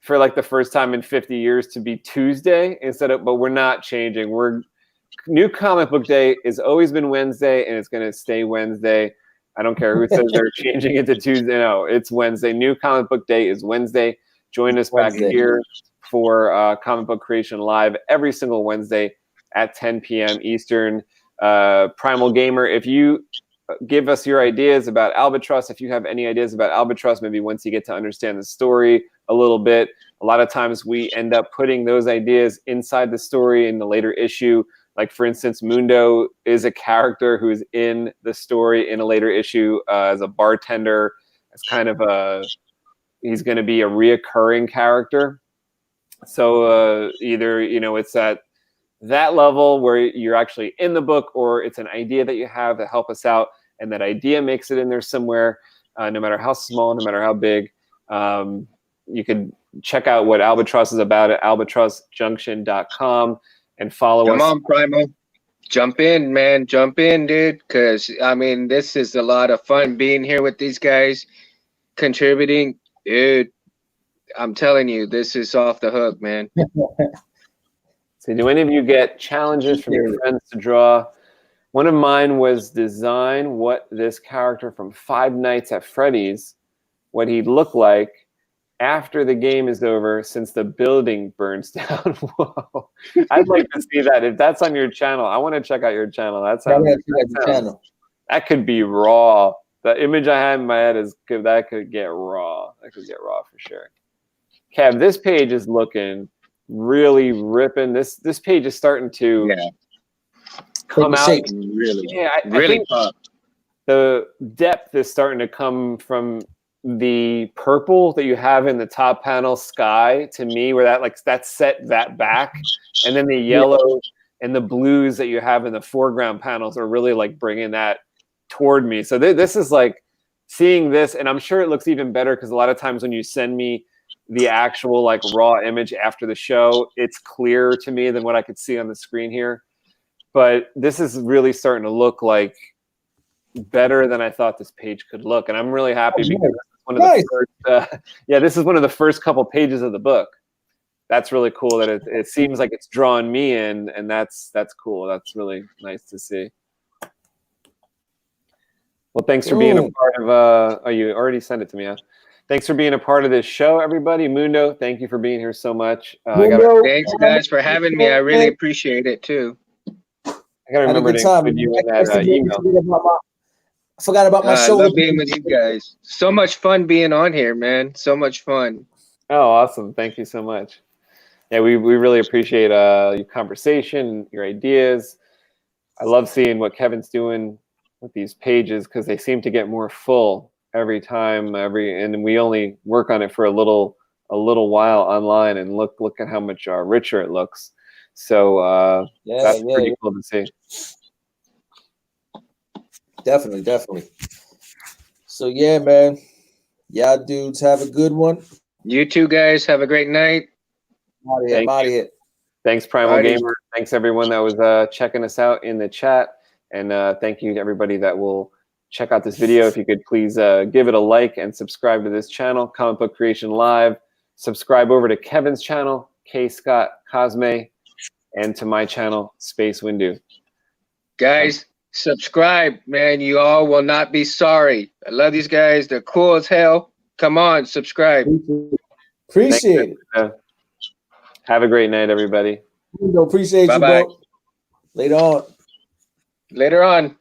for like the first time in 50 years to be Tuesday but we're not changing. New Comic Book Day has always been Wednesday, and it's going to stay Wednesday. I don't care who says they're changing it to Tuesday. No, it's Wednesday. New Comic Book Day is Wednesday. Join us back here for Comic Book Creation Live every single Wednesday at 10 p.m. Eastern. Primal Gamer, if you give us your ideas about Albatross, if you have any ideas about Albatross, maybe once you get to understand the story a little bit, a lot of times we end up putting those ideas inside the story in the later issue. Like, for instance, Mundo is a character who is in the story in a later issue as a bartender. It's kind of he's going to be a reoccurring character. So either, it's at that level where you're actually in the book, or it's an idea that you have to help us out, and that idea makes it in there somewhere, no matter how small, no matter how big. You could check out what Albatross is about at albatrossjunction.com. And follow us. Come on, Primo. Jump in, man. Jump in, dude. Because, I mean, this is a lot of fun being here with these guys, contributing. Dude, I'm telling you, this is off the hook, man. So do any of you get challenges from your friends to draw? One of mine was design what this character from Five Nights at Freddy's, what he'd look like after the game is over, since the building burns down. Whoa. I'd like to see that. If that's on your channel, I want to check out your channel. That could be raw. The image I have in my head is good. That could get raw. That could get raw for sure. Kev, this page is looking really ripping. This page is starting to come out. Really, I think the depth is starting to come from the purple that you have in the top panel sky, to me, where that set that back, and then the yellow and the blues that you have in the foreground panels are really like bringing that toward me. So this is like seeing this, and I'm sure it looks even better because a lot of times when you send me the actual like raw image after the show, it's clearer to me than what I could see on the screen here. But this is really starting to look like better than I thought this page could look, and I'm really happy because this is one of the first couple pages of the book. That's really cool that it seems like it's drawing me in, and that's cool. That's really nice to see. Well, thanks for being a part of you already sent it to me, huh? Thanks for being a part of this show, everybody. Mundo, thank you for being here so much. Thanks, guys, for having me. I really appreciate it too. I gotta remember to include you in that email. I forgot about my shoulder. I love being with you guys. So much fun being on here, man. So much fun. Oh, awesome. Thank you so much. Yeah, we really appreciate your conversation, your ideas. I love seeing what Kevin's doing with these pages because they seem to get more full every time, and we only work on it for a little while online, and look at how much richer it looks. So that's pretty cool to see. Definitely. So yeah, man. Y'all dudes have a good one. You two guys have a great night. Out of here. Thanks, Primal Gamer. Thanks everyone that was checking us out in the chat, and thank you to everybody that will check out this video. If you could please give it a like and subscribe to this channel, Comic Book Creation Live. Subscribe over to Kevin's channel, Scott Cosme, and to my channel, Space Windu. Guys, subscribe, man. You all will not be sorry. I love these guys. They're cool as hell. Come on, subscribe. Appreciate it. Have a great night, everybody. Appreciate you, bro. Later on.